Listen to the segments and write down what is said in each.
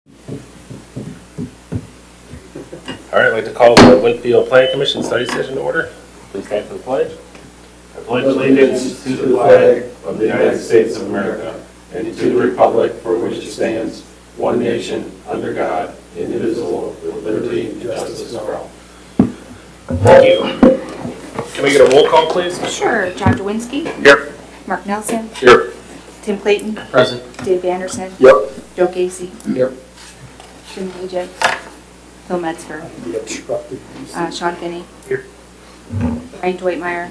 All right, I'd like to call the Winfield Planning Commission study session to order. Please stand for the pledge. I pledge allegiance to the flag of the United States of America and to the republic for which it stands, one nation, under God, indivisible, with liberty and justice for all. Thank you. Can we get a roll call, please? Sure. John Dewinski. Here. Mark Nelson. Here. Tim Clayton. Present. Dave Anderson. Yep. Joe Casey. Yep. Jim Paget. Phil Metzger. Sean Finney. Here. Ryan Dwightmeyer.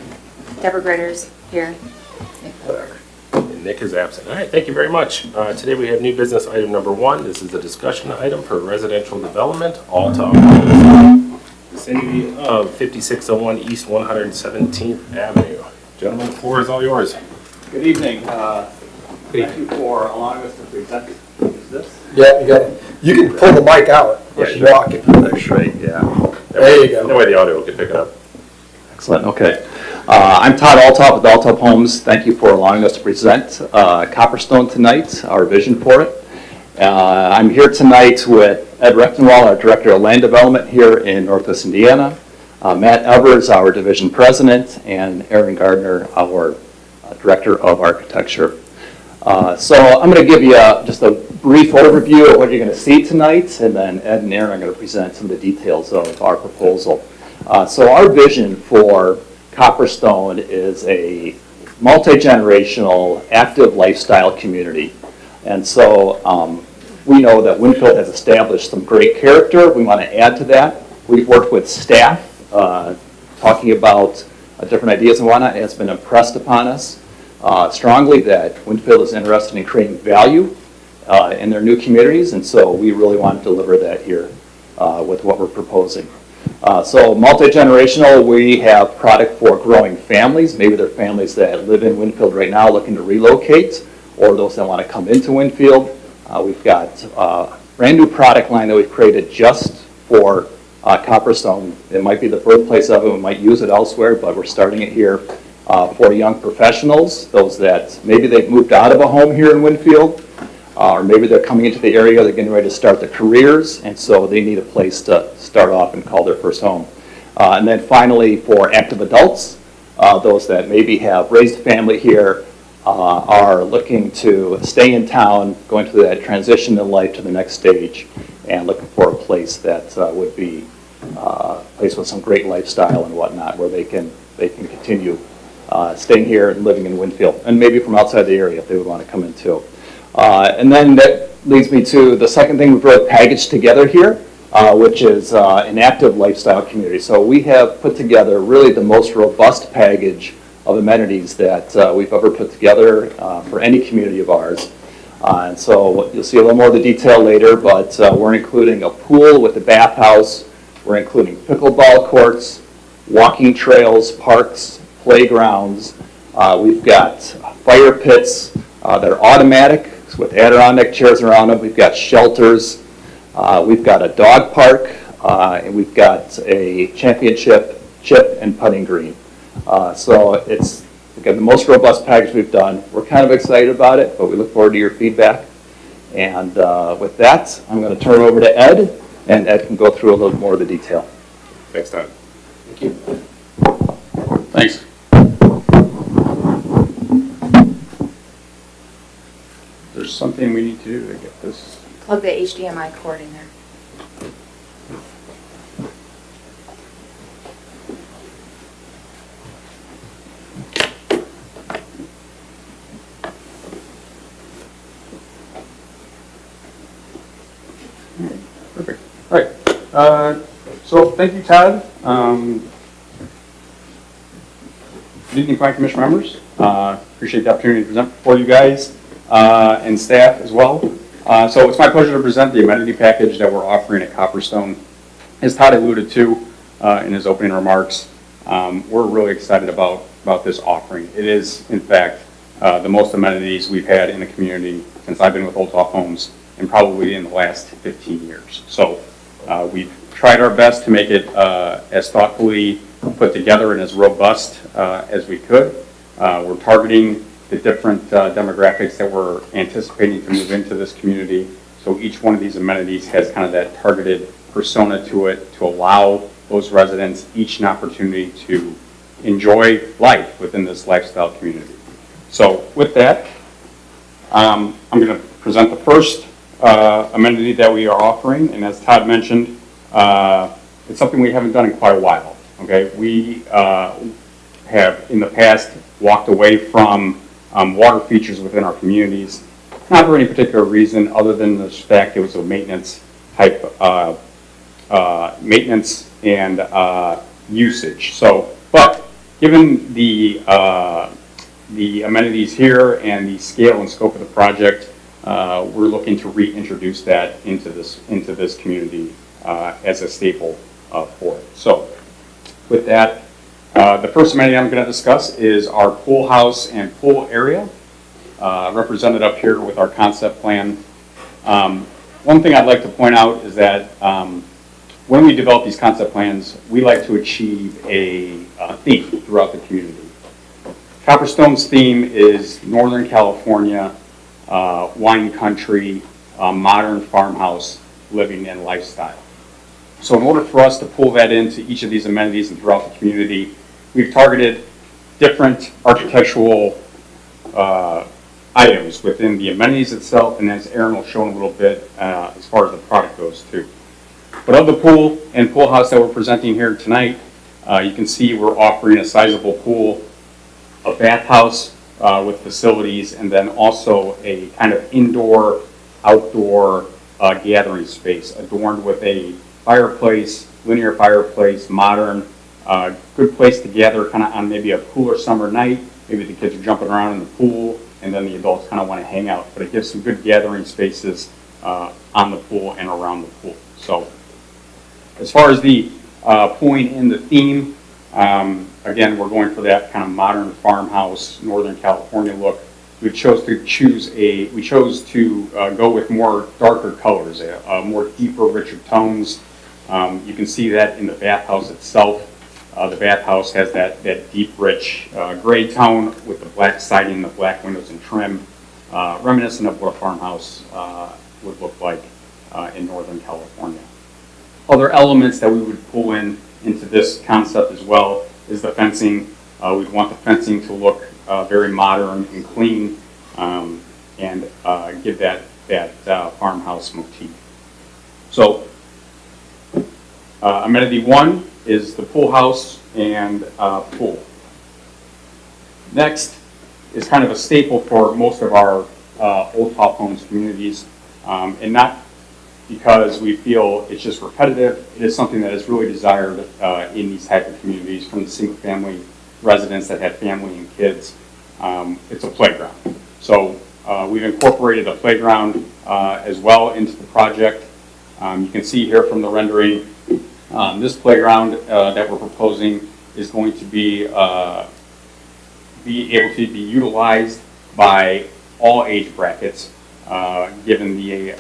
Deborah Gritters. Here. And Nick is absent. All right, thank you very much. Today we have new business item number 1. This is a discussion item for residential development, Alta, vicinity of 5601 East 117th Avenue. Gentlemen, the floor is all yours. Good evening. Thank you for allowing us to present this. Yeah, you can pull the mic out. Yeah, Just sure. walk it. That's straight, yeah. There you go. That way the audio can pick it up. Excellent, okay. I'm Todd Altop with Altop Homes. Thank you for allowing us to present Copperstone tonight, our vision for it. I'm here tonight with Ed Rechtenwald, our Director of Land Development here in Northwest Indiana, Matt Evers, our Division President, and Aaron Gardner, our Director of Architecture. So I'm going to give you just a brief overview of what you're going to see tonight, and then Ed and Aaron are going to present some of the details of our proposal. So our vision for Copperstone is a multi-generational, active lifestyle community. And so we know that Winfield has established some great character. We want to add to that. We've worked with staff talking about different ideas and whatnot. It has been impressed upon us strongly that Winfield is interested in creating value in their new communities, and so we really want to deliver that here with what we're proposing. So multi-generational, we have product for growing families. Maybe they're families that live in Winfield right now looking to relocate, or those that want to come into Winfield. We've got a brand new product line that we've created just for Copperstone. It might be the birthplace of it, we might use it elsewhere, but we're starting it here for young professionals, those that maybe they've moved out of a home here in Winfield, or maybe they're coming into the area, they're getting ready to start their careers, and so they need a place to start off and call their first home. And then finally, for active adults, those that maybe have raised a family here, are looking to stay in town, going through that transition in life to the next stage, and looking for a place that would be a place with some great lifestyle and whatnot, where they can continue staying here and living in Winfield, and maybe from outside the area if they would want to come in too. And then that leads me to the second thing we've really packaged together here, which is an active lifestyle community. So we have put together really the most robust package of amenities that we've ever put together for any community of ours. And so you'll see a little more of the detail later, but we're including a pool with a bathhouse. We're including pickleball courts, walking trails, parks, playgrounds. We've got fire pits that are automatic with Adirondack chairs around them. We've got shelters. We've got a dog park, and we've got a championship chip and putting green. So it's again the most robust package we've done. We're kind of excited about it, but we look forward to your feedback. And with that, I'm going to turn it over to Ed, and Ed can go through a little more of the detail. Thanks, Todd. Thank you. Thanks. There's something we need to do to get this. Plug the HDMI cord in there. Perfect. All right. So thank you, Todd. Good evening, Planning Commission members. Appreciate the opportunity to present for you guys and staff as well. So it's my pleasure to present the amenity package that we're offering at Copperstone. As Todd alluded to in his opening remarks, we're really excited about this offering. It is, in fact, the most amenities we've had in the community since I've been with Old Top Homes, and probably in the last 15 years. So we've tried our best to make it as thoughtfully put together and as robust as we could. We're targeting the different demographics that we're anticipating to move into this community. So each one of these amenities has kind of that targeted persona to it to allow those residents each an opportunity to enjoy life within this lifestyle community. So with that, I'm going to present the first amenity that we are offering, and as Todd mentioned, it's something we haven't done in quite a while. Okay, we have in the past walked away from water features within our communities, not for any particular reason other than the fact it was a maintenance type maintenance and usage. So, but given the amenities here and the scale and scope of the project, we're looking to reintroduce that into this community as a staple for it. So, with that, the first amenity I'm going to discuss is our pool house and pool area, represented up here with our concept plan. One thing I'd like to point out is that when we develop these concept plans, we like to achieve a theme throughout the community. Copperstone's theme is Northern California, wine country, modern farmhouse living and lifestyle. So in order for us to pull that into each of these amenities and throughout the community, we've targeted different architectural items within the amenities itself, and as Aaron will show in a little bit, as far as the product goes too. But of the pool and pool house that we're presenting here tonight, you can see we're offering a sizable pool, a bathhouse with facilities, and then also a kind of indoor, outdoor gathering space adorned with a fireplace, linear fireplace, modern, good place to gather kind of on maybe a cooler summer night. Maybe the kids are jumping around in the pool and then the adults kind of want to hang out. But it gives some good gathering spaces on the pool and around the pool. So as far as the pulling in the theme, again, we're going for that kind of modern farmhouse, Northern California look. We chose to go with more darker colors, more deeper, richer tones. You can see that in the bathhouse itself. The bathhouse has that deep, rich gray tone with the black siding, the black windows and trim, reminiscent of what a farmhouse would look like in Northern California. Other elements that we would pull into this concept as well is the fencing. We want the fencing to look very modern and clean, and give that farmhouse motif. So amenity one is the pool house and pool. Next is kind of a staple for most of our Old Top Homes communities, and not because we feel it's just repetitive. It is something that is really desired in these type of communities from the single family residents that have family and kids. It's a playground. So we've incorporated a playground as well into the project. You can see here from the rendering, this playground that we're proposing is going to be able to be utilized by all age brackets, given the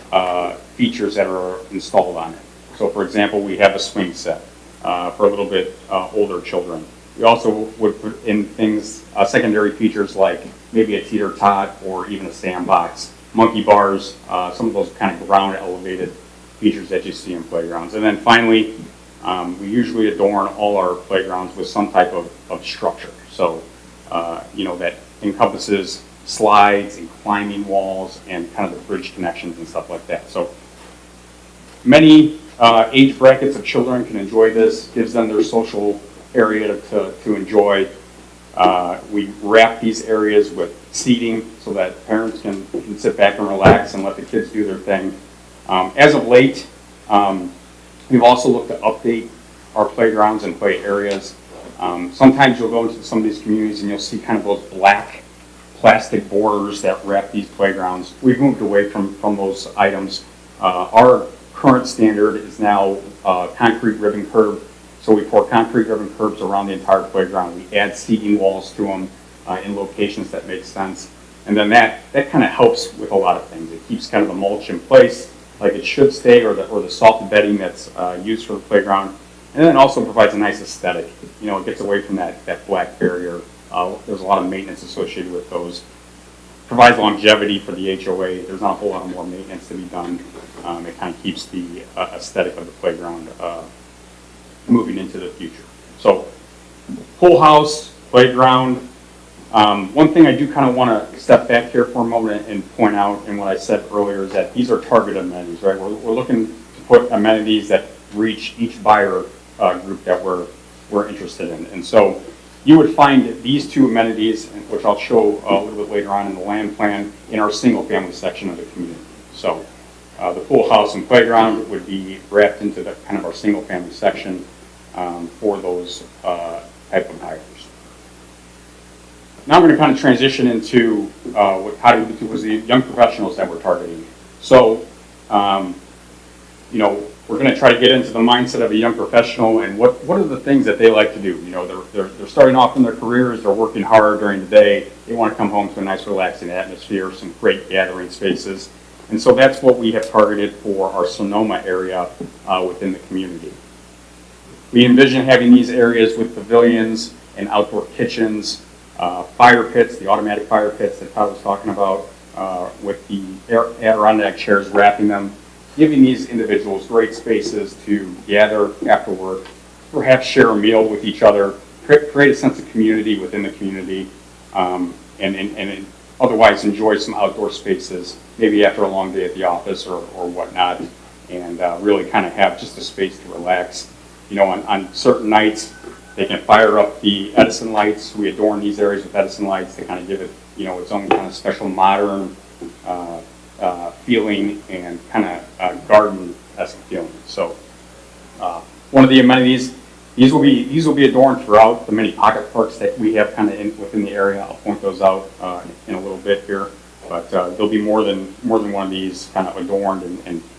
features that are installed on it. So for example, we have a swing set for a little bit older children. We also would put in things, secondary features like maybe a teeter-tot or even a sandbox, monkey bars, some of those kind of ground elevated features that you see in playgrounds. And then finally, we usually adorn all our playgrounds with some type of structure. So, that encompasses slides and climbing walls and kind of the bridge connections and stuff like that. So many age brackets of children can enjoy this, gives them their social area to enjoy. We wrap these areas with seating so that parents can sit back and relax and let the kids do their thing. As of late, we've also looked to update our playgrounds and play areas. Sometimes you'll go into some of these communities and you'll see kind of those black plastic borders that wrap these playgrounds. We've moved away from those items. Our current standard is now concrete ribbon curb. So we pour concrete ribbon curbs around the entire playground. We add seating walls to them in locations that make sense. And then that kind of helps with a lot of things. It keeps kind of the mulch in place like it should stay, or the soft bedding that's used for the playground. And then also provides a nice aesthetic. It gets away from that black barrier. There's a lot of maintenance associated with those. provides longevity for the HOA. There's not a whole lot more maintenance to be done. It kind of keeps the aesthetic of the playground moving into the future. So, pool house, playground. One thing I do kind of want to step back here for a moment and point out, and what I said earlier, is that these are target amenities, right? We're looking to put amenities that reach each buyer group that we're interested in. And so you would find these two amenities, which I'll show a little bit later on in the land plan, in our single family section of the community. So the pool house and playground would be wrapped into the kind of our single family section for those type of buyers. Now I'm going to kind of transition into was the young professionals that we're targeting. So, you know, we're going to try to get into the mindset of a young professional and what are the things that they like to do. You know, they're starting off in their careers, they're working hard during the day, they want to come home to a nice relaxing atmosphere, some great gathering spaces. And so that's what we have targeted for our Sonoma area within the community. We envision having these areas with pavilions and outdoor kitchens, fire pits, the automatic fire pits that Todd was talking about, with the Adirondack chairs wrapping them, giving these individuals great spaces to gather after work, perhaps share a meal with each other, create a sense of community within the community, and otherwise enjoy some outdoor spaces, maybe after a long day at the office or whatnot, and really kind of have just a space to relax. You know, on certain nights, they can fire up the Edison lights. We adorn these areas with Edison lights to kind of give it, you know, its own kind of special modern feeling and kind of garden-esque feeling. So one of the amenities, these will be adorned throughout the many pocket parks that we have kind of within the area. I'll point those out in a little bit here, but there'll be more than one of these kind of adorned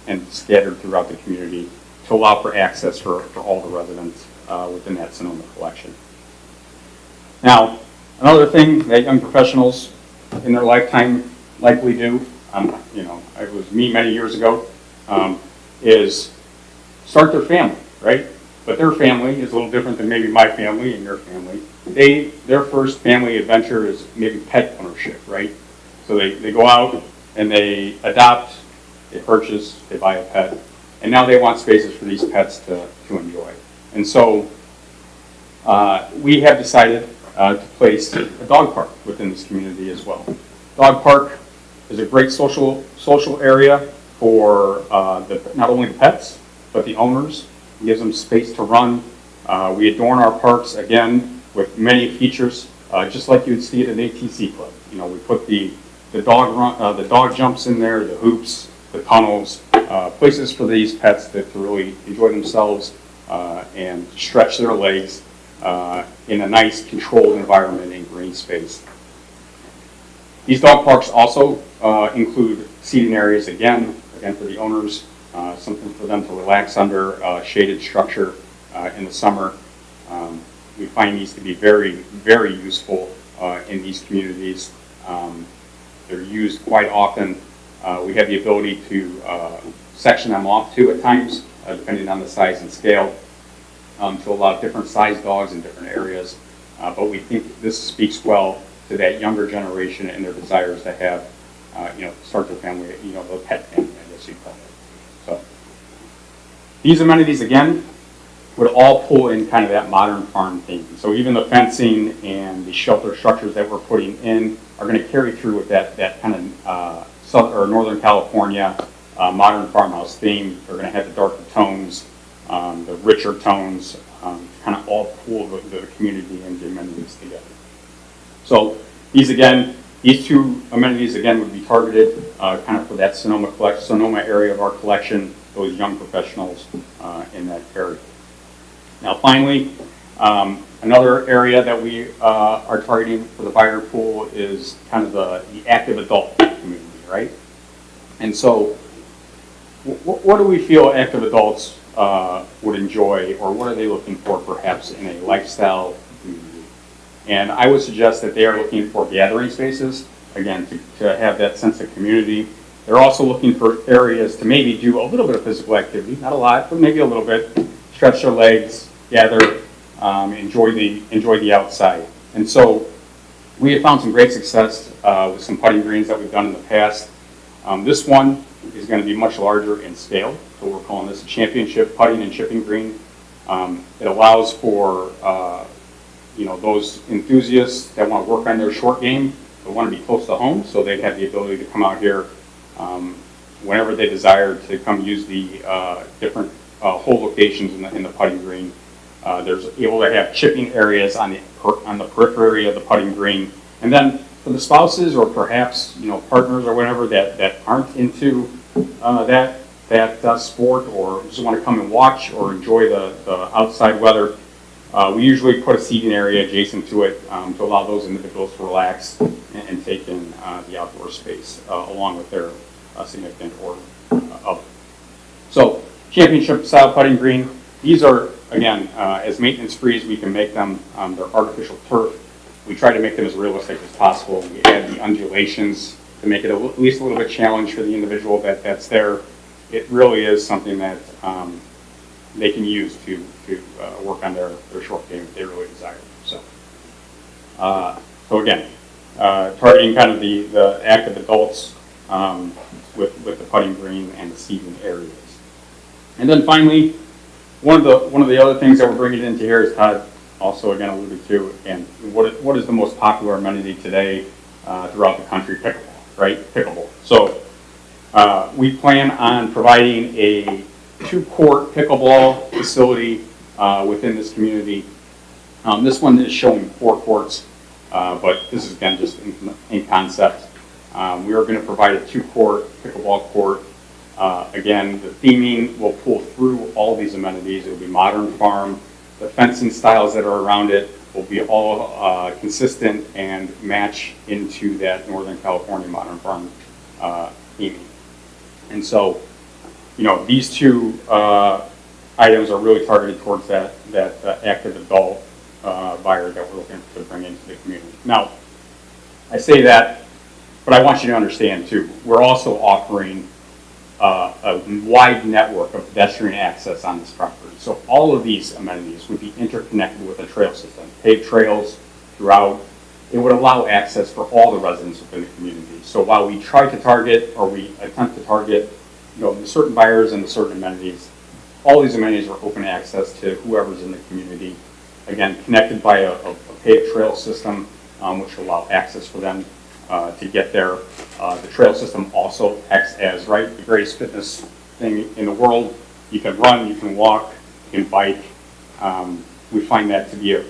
and scattered throughout the community to allow for access for all the residents within that Sonoma collection. Now, another thing that young professionals in their lifetime likely do, you know, it was me many years ago, is start their family, right? But their family is a little different than maybe my family and your family. Their first family adventure is maybe pet ownership, right? So they go out and they adopt, they purchase, they buy a pet, and now they want spaces for these pets to enjoy. And so we have decided to place a dog park within this community as well. Dog park is a great social area for not only the pets, but the owners. It gives them space to run. We adorn our parks, again, with many features, just like you would see at an ATC club. You know, we put the dog jumps in there, the hoops, the tunnels, places for these pets to really enjoy themselves and stretch their legs in a nice controlled environment in green space. These dog parks also include seating areas, again for the owners, something for them to relax under, shaded structure in the summer. We find these to be very, very useful in these communities. They're used quite often. We have the ability to section them off too at times, depending on the size and scale, to allow different size dogs in different areas. But we think this speaks well to that younger generation and their desires to have, start their family, the pet family, I guess you'd call it. So these amenities, again, would all pull in kind of that modern farm theme. So even the fencing and the shelter structures that we're putting in are going to carry through with that kind of Northern California modern farmhouse theme. They're going to have the darker tones, the richer tones, kind of all pull the community and the amenities together. So these two amenities again would be targeted kind of for that Sonoma area of our collection, those young professionals in that area. Now finally, another area that we are targeting for the buyer pool is kind of the active adult community, right? And so what do we feel active adults would enjoy, or what are they looking for perhaps in a lifestyle community? And I would suggest that they are looking for gathering spaces, again, to have that sense of community. They're also looking for areas to maybe do a little bit of physical activity, not a lot, but maybe a little bit, stretch their legs, gather, enjoy the outside. And so We have found some great success with some putting greens that we've done in the past. This one is going to be much larger in scale, so we're calling this a championship putting and chipping green. It allows for those enthusiasts that want to work on their short game, but want to be close to home, so they have the ability to come out here whenever they desire to come use the different hole locations in the putting green. There's able to have chipping areas on the periphery of the putting green, and then for the spouses or perhaps partners or whatever that aren't into that sport or just want to come and watch or enjoy the outside weather, we usually put a seating area adjacent to it to allow those individuals to relax and take in the outdoor space along with their significant or other. So championship style putting green. These are, again, as maintenance free as we can make them. They're artificial turf. We try to make them as realistic as possible. We add the undulations to make it at least a little bit challenge for the individual that's there. It really is something that they can use to work on their short game if they really desire. So again, targeting kind of the active adults with the putting green and the seating areas. And then finally, one of the other things that we're bringing into here is Todd also again alluded to, and what is the most popular amenity today throughout the country? Pickleball, right? Pickleball. So we plan on providing a 2-court pickleball facility within this community. This one is showing 4 courts, but this is again just in concept. We are going to provide a 2-court pickleball court. Again, the theming will pull through all these amenities. It will be modern farm. The fencing styles that are around it will be all consistent and match into that Northern California modern farm theming. And so, these 2 items are really targeted towards that active adult buyer that we're looking to bring into the community. Now, I say that, but I want you to understand too, we're also offering a wide network of pedestrian access on this property. So all of these amenities would be interconnected with a trail system, paved trails throughout. It would allow access for all the residents within the community. So while we try to target, or we attempt to target, the certain buyers and the certain amenities, all these amenities are open access to whoever's in the community. Again, connected by a paved trail system, which will allow access for them to get there. The trail system also acts as, the greatest fitness thing in the world. You can run, you can walk, you can bike. We find that to be a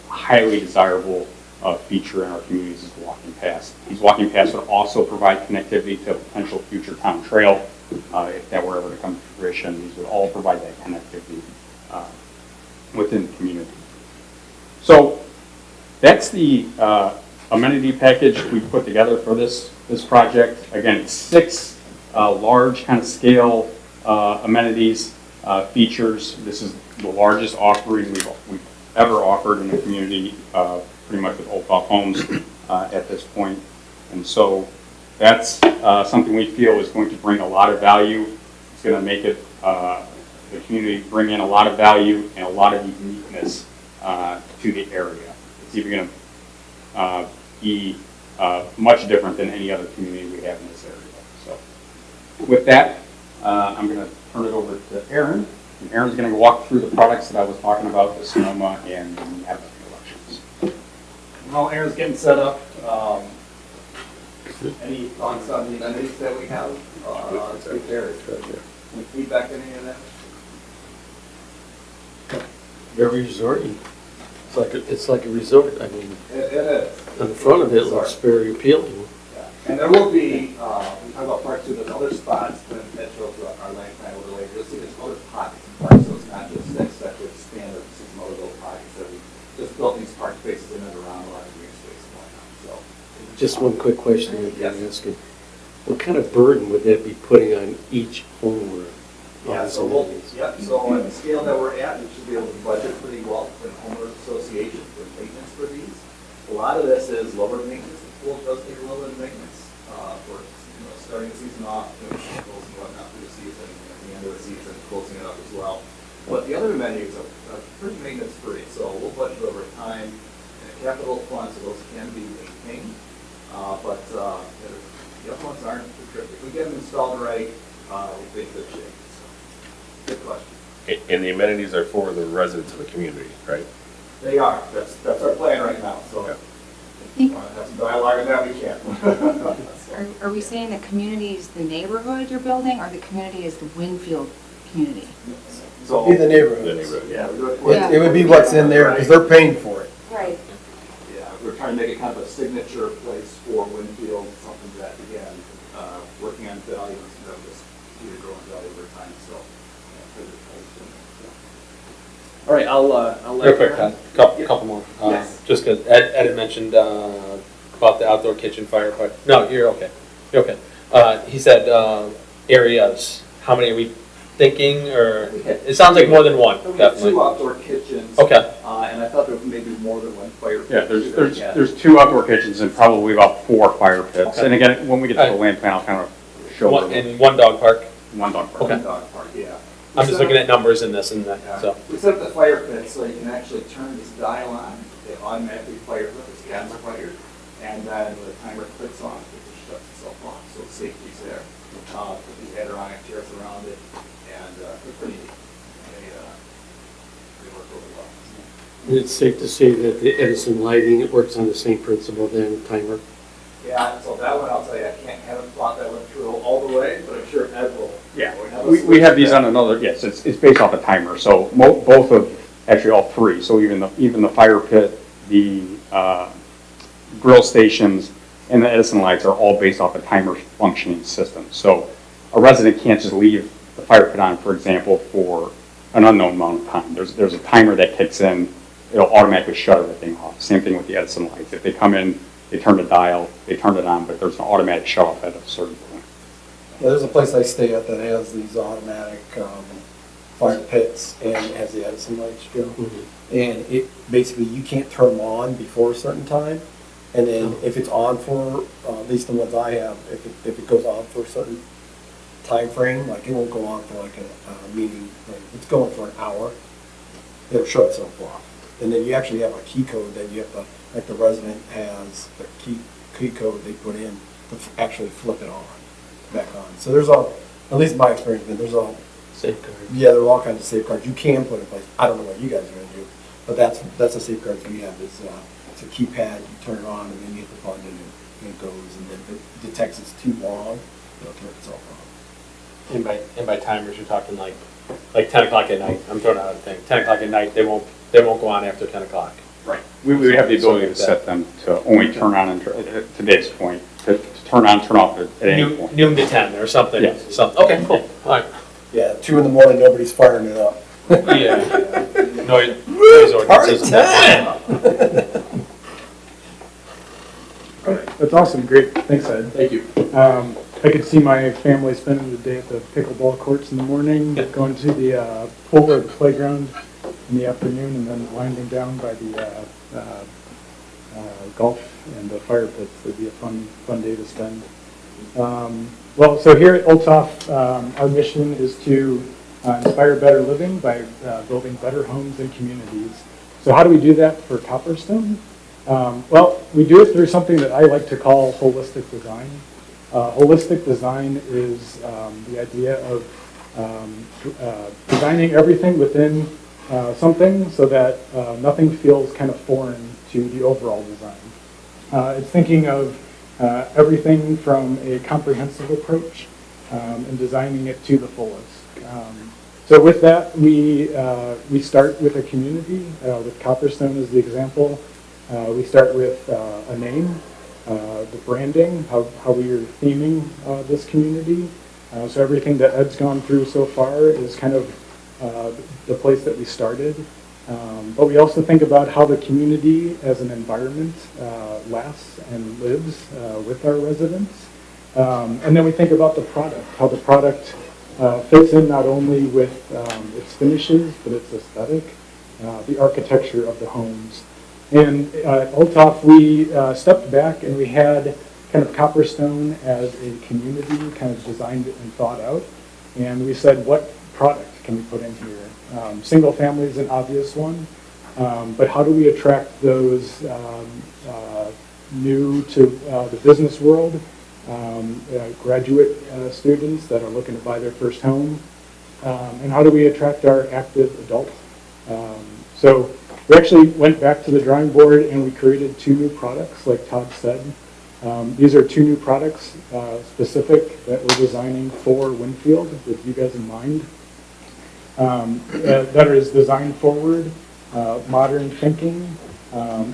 highly desirable feature in our communities is walking paths. These walking paths would also provide connectivity to a potential future town trail. If that were ever to come to fruition, these would all provide that connectivity within the community. So that's the amenity package we put together for this project. Again, it's 6 large kind of scale amenities, features. This is the largest offering we've ever offered in the community, pretty much with Old Top Homes at this point. And so that's something we feel is going to bring a lot of value. It's going to make it the community bring in a lot of value and a lot of uniqueness to the area. It's even going to be much different than any other community we have in this area. So with that, I'm going to turn it over to Aaron. And Aaron's going to walk through the products that I was talking about, the Sonoma and the Avenue elections. While Aaron's getting set up, any thoughts on the amenities that we have? Any feedback on any of that? Very resorty. It's like a resort. I mean, It is. on the front of it looks very appealing. Yeah. And there will be, we talk about Park 2, there's other spots that show throughout our land plan over later. You'll see there's other pockets in Park, so it's not just 6 separate standard, 6 other little pockets that we just built these park spaces in and around a lot of green space going on. So Just one quick question I'm Yes. asking. What kind of burden would that be putting on each homeowner? yeah, so on the scale that we're at, we should be able to budget pretty well for the homeowners association for maintenance for these. A lot of this is lower maintenance. The pool does take a little bit of maintenance for starting the season off, doing chemicals and whatnot through the season, and at the end of the season, closing it up as well. But the other amenities are pretty maintenance free, so we'll budget over time. a capital fund, so those can be maintained. But the other ones aren't the trip. If we get them installed right, we'll be in good shape. So, good question. And the amenities are for the residents of the community, right? They are. That's our plan right now. So, Okay. if you want to have some dialogue on that, we can. Are we saying the community is the neighborhood you're building, or the community is the Winfield community? So, Be the The neighborhood. neighborhood. yeah, It would be what's in there, because they're paying for it. Right. Yeah, we're trying to make it kind of a signature place for Winfield, something that, again, working on value instead of just continue to grow in value over time, so. All right, I'll let. Real quick, couple more. Yes. Just because Ed had mentioned about the outdoor kitchen fire, but, no, you're okay. You're okay. He said areas. How many are we thinking, or, it sounds like more than one, We have definitely. 2 outdoor kitchens. Okay. And I thought there was maybe more than one fire pit. Yeah, there's 2 outdoor kitchens and probably about 4 fire pits. Okay. And again, when we get to the land plan, I'll kind of show And one dog park. one dog park. Okay. Dog park, yeah. I'm just looking at numbers in this and that, Yeah. so. We set up the fire pit so you can actually turn this dial on, it automatically fires up, it's gas fired, and then when the timer clicks on, it just shuts itself off, so safety's there. Put these Adirondack chairs around it, and they're pretty neat. They work really well. And it's safe to say that the Edison lighting, it works on the same principle then, timer. Yeah, so that one, I'll tell you, I haven't thought that one through all the way, but I'm sure Ed will. Yeah, will we have these on another, yes, it's based off a timer, so both of, actually all 3, so even the fire pit, the grill stations, and the Edison lights are all based off a timer functioning system. So a resident can't just leave the fire pit on, for example, for an unknown amount of time. There's a timer that kicks in, it'll automatically shut everything off. Same thing with the Edison lights. If they come in, they turn the dial, they turn it on, but there's an automatic shut off at a certain point. Yeah, there's a place I stay at that has these automatic fire pits and it has the Edison lights, Joe. And it, basically, you can't turn them on before a certain time. And then if it's on for, at least the ones I have, if it goes on for a certain time frame, like it won't go on for like a meeting, like it's going for an hour, it'll shut itself off. And then you actually have a key code that you have to, like the resident has the key code they put in to actually flip it on, back on. So there's all, at least in my experience, there's all, Safeguard. yeah, there are all kinds of safeguards you can put in place. I don't know what you guys are gonna do, but that's a safeguard we have. It's a keypad, you turn it on, and then you hit the button, and it goes. And then if it detects it's too long, it'll turn itself on. And by timers, you're talking like 10 o'clock at night. I'm throwing out a thing. 10 o'clock at night, they won't go on after 10 o'clock. Right. We would have the ability to set them to only turn on, to Dave's point, to turn on, turn off at any point. Noon to 10 or something. Yeah. Okay, cool. All right. Yeah, 2 in the morning, nobody's firing it up. Yeah. Noise ordinances. That's awesome, great, thanks Ed. Thank you. I could see my family spending the day at the pickleball courts in the morning, going to the pool or the playground in the afternoon, and then winding down by the golf and the fire pits. It'd be a fun day to spend. Well, so here at Old Top, our mission is to inspire better living by building better homes and communities. So how do we do that for Copperstone? Well, we do it through something that I like to call holistic design. Holistic design is the idea of designing everything within something so that nothing feels kind of foreign to the overall design. It's thinking of everything from a comprehensive approach and designing it to the fullest. So with that, we start with a community, with Copperstone as the example. We start with a name, the branding, how we are theming this community. So everything that Ed's gone through so far is kind of the place that we started. But we also think about how the community as an environment lasts and lives with our residents. And then we think about the product, how the product fits in not only with its finishes, but its aesthetic, the architecture of the homes. And at Old Top, we stepped back and we had kind of Copperstone as a community kind of designed and thought out. And we said, what product can we put in here? Single family is an obvious one. But how do we attract those new to the business world, graduate students that are looking to buy their first home? And how do we attract our active adults? So we actually went back to the drawing board and we created 2 new products, like Todd said. These are 2 new products specific that we're designing for Winfield with you guys in mind. That is design forward, modern thinking.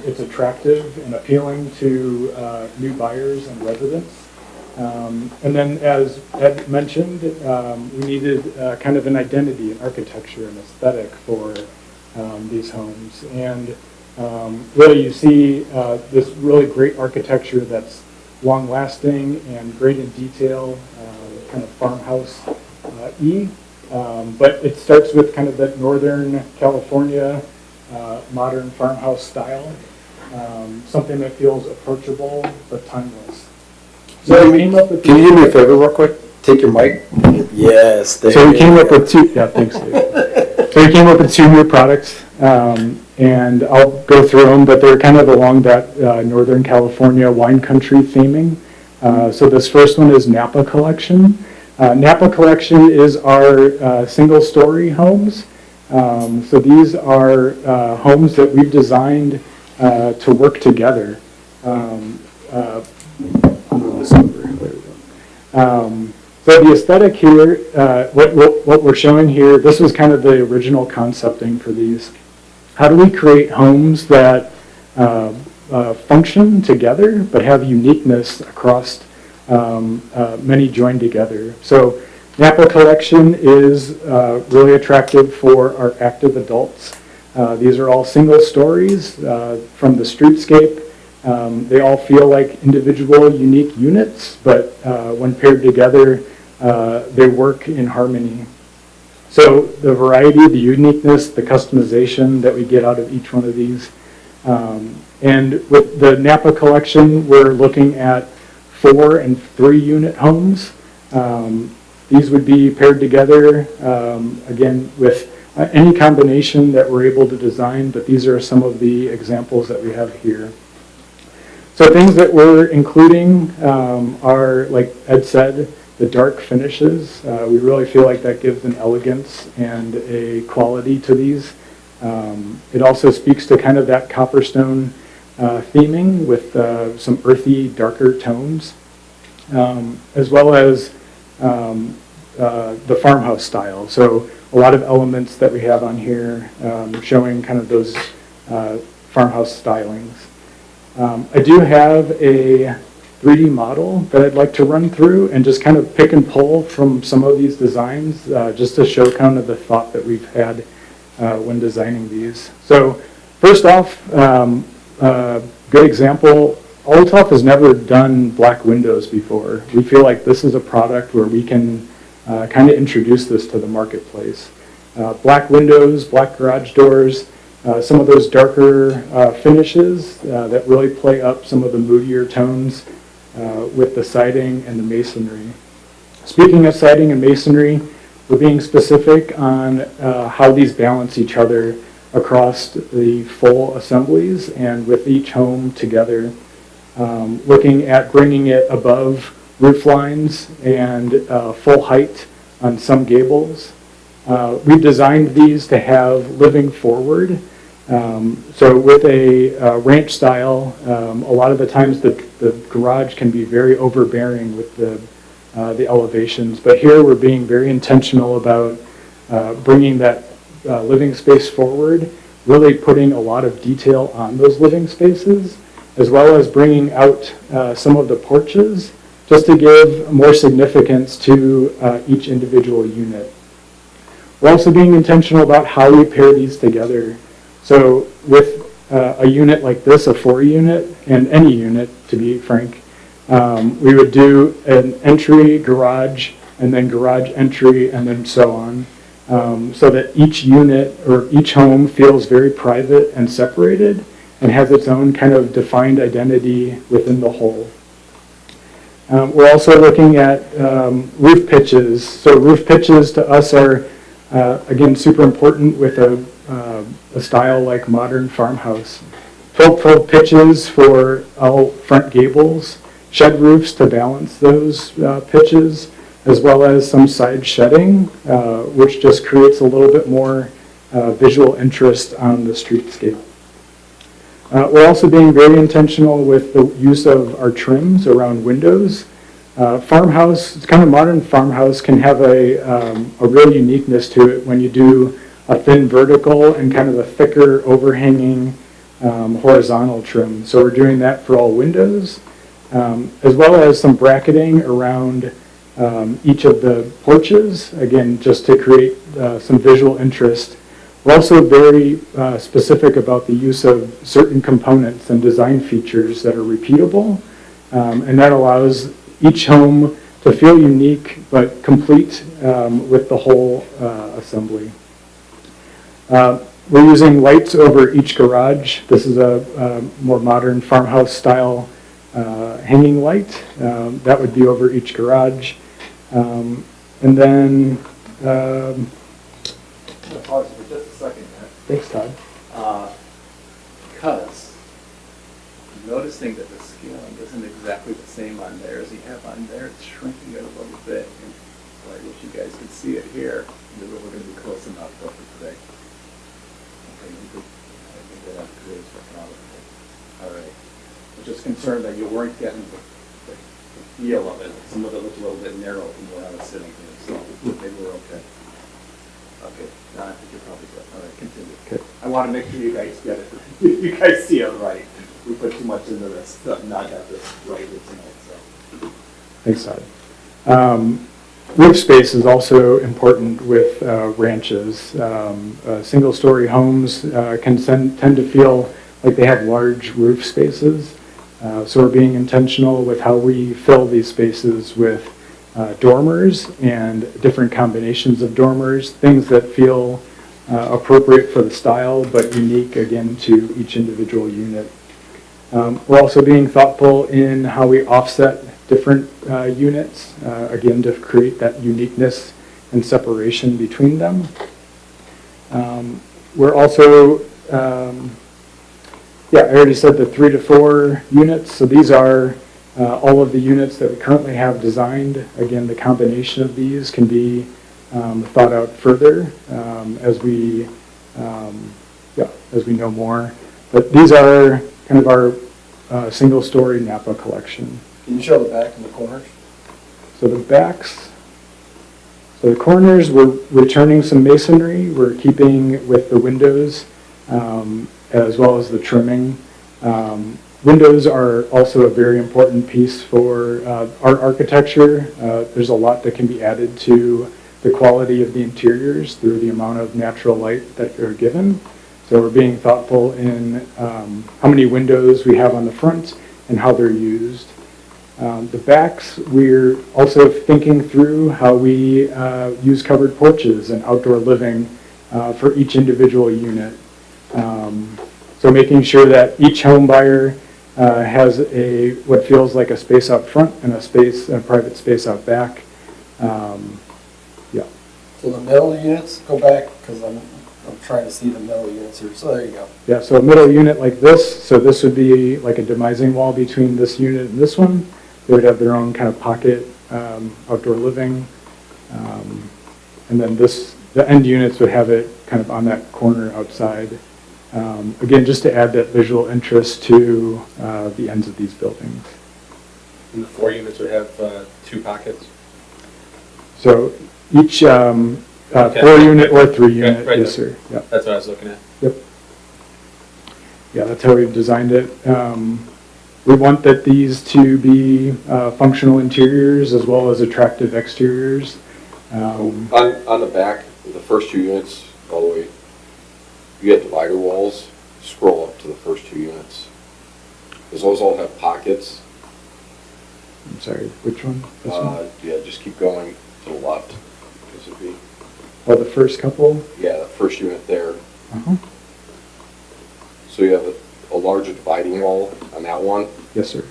It's attractive and appealing to new buyers and residents. And then, as Ed mentioned, we needed kind of an identity, an architecture, an aesthetic for these homes. And really, you see this really great architecture that's long-lasting and great in detail, kind of farmhouse-y. But it starts with kind of that Northern California modern farmhouse style, something that feels approachable but timeless. So we came up with Can you do me a favor real quick? Take your mic. Yes. There So we you came up go. with 2. Yeah, thanks, Dave. So we came up with 2 new products, and I'll go through them, but they're kind of along that Northern California wine country theming. So this first one is Napa Collection. Napa Collection is our single-story homes. So these are homes that we've designed to work together. I'll move this over. There we go. So the aesthetic here, what we're showing here, this was kind of the original concepting for these. How do we create homes that function together but have uniqueness across many joined together? So Napa Collection is really attractive for our active adults. These are all single stories from the streetscape. They all feel like individual, unique units, but when paired together, they work in harmony. So the variety, the uniqueness, the customization that we get out of each one of these. And with the Napa Collection, we're looking at 4 and 3 unit homes. These would be paired together, again, with any combination that we're able to design, but these are some of the examples that we have here. So things that we're including are, like Ed said, the dark finishes. We really feel like that gives an elegance and a quality to these. It also speaks to kind of that copperstone theming with some earthy, darker tones, as well as the farmhouse style. So a lot of elements that we have on here showing kind of those farmhouse stylings. I do have a 3D model that I'd like to run through and just kind of pick and pull from some of these designs just to show kind of the thought that we've had when designing these. So first off, good example, Old Tough has never done black windows before. We feel like this is a product where we can kind of introduce this to the marketplace. Black windows, black garage doors, some of those darker finishes that really play up some of the moodier tones with the siding and the masonry. Speaking of siding and masonry, we're being specific on how these balance each other across the full assemblies and with each home together. Looking at bringing it above roof lines and full height on some gables. We've designed these to have living forward. So with a ranch style, a lot of the times the garage can be very overbearing with the elevations. But here we're being very intentional about bringing that living space forward, really putting a lot of detail on those living spaces, as well as bringing out some of the porches just to give more significance to each individual unit. We're also being intentional about how we pair these together. So with a unit like this, a 4-unit, and any unit, to be frank, we would do an entry, garage, and then garage entry, and then so on, so that each unit or each home feels very private and separated and has its own kind of defined identity within the whole. We're also looking at roof pitches. So roof pitches to us are, again, super important with a style like modern farmhouse. Full pitches for all front gables, shed roofs to balance those pitches, as well as some side shedding, which just creates a little bit more visual interest on the streetscape. We're also being very intentional with the use of our trims around windows. Farmhouse, kind of modern farmhouse, can have a real uniqueness to it when you do a thin vertical and kind of a thicker overhanging horizontal trim. So we're doing that for all windows, as well as some bracketing around each of the porches, again, just to create some visual interest. We're also very specific about the use of certain components and design features that are repeatable, and that allows each home to feel unique but complete with the whole assembly. We're using lights over each garage. This is a more modern farmhouse style hanging light. That would be over each garage. And then, Pause for just a second, Matt. thanks, Todd. Because I'm noticing that the scaling isn't exactly the same on there as you have on there. It's shrinking it a little bit. And so I wish you guys could see it here. Maybe we're going to be close enough for today. Okay, you could, I think that that creates a problem. All right. I'm just concerned that you weren't getting the feel of it. Some of it looked a little bit narrow from where I was sitting here, so maybe we're okay. Okay, no, I think you're probably good. All right, continue. Okay. I want to make sure you guys get it. You guys see it right. We put too much into this, not got this right here tonight, so. Thanks, Todd. Roof space is also important with ranches. Single-story homes can tend to feel like they have large roof spaces. So we're being intentional with how we fill these spaces with dormers and different combinations of dormers, things that feel appropriate for the style, but unique, again, to each individual unit. We're also being thoughtful in how we offset different units, again, to create that uniqueness and separation between them. We're also, I already said the 3 to 4 units, so these are all of the units that we currently have designed. Again, the combination of these can be thought out further as we know more. But these are kind of our single-story Napa collection. Can you show the back and the corners? So the backs, so the corners, we're returning some masonry. We're keeping with the windows as well as the trimming. Windows are also a very important piece for our architecture. There's a lot that can be added to the quality of the interiors through the amount of natural light that you're given. So we're being thoughtful in how many windows we have on the front and how they're used. The backs, we're also thinking through how we use covered porches and outdoor living for each individual unit. So making sure that each home buyer has what feels like a space out front and a private space out back. So the middle units, go back, because I'm trying to see the middle units here. So there you go. Yeah, so a middle unit like this, so this would be like a demising wall between this unit and this one. They would have their own kind of pocket outdoor living. And then the end units would have it kind of on that corner outside. Again, just to add that visual interest to the ends of these buildings. And the 4 units would have 2 pockets? So each Okay. 4-unit or 3-unit, Right yes, there. sir. Yep. That's what I was looking at. Yep. Yeah, that's how we've designed it. We want that these to be functional interiors as well as attractive exteriors. On the back, the first 2 units, all the way, you get divider walls, scroll up to the first 2 units. Because those all have pockets. I'm sorry, which one? This one? Yeah, just keep going to the left. This would be, Oh, the first couple? yeah, the first unit there. Uh-huh. So you have a larger dividing wall on that one, Yes, sir.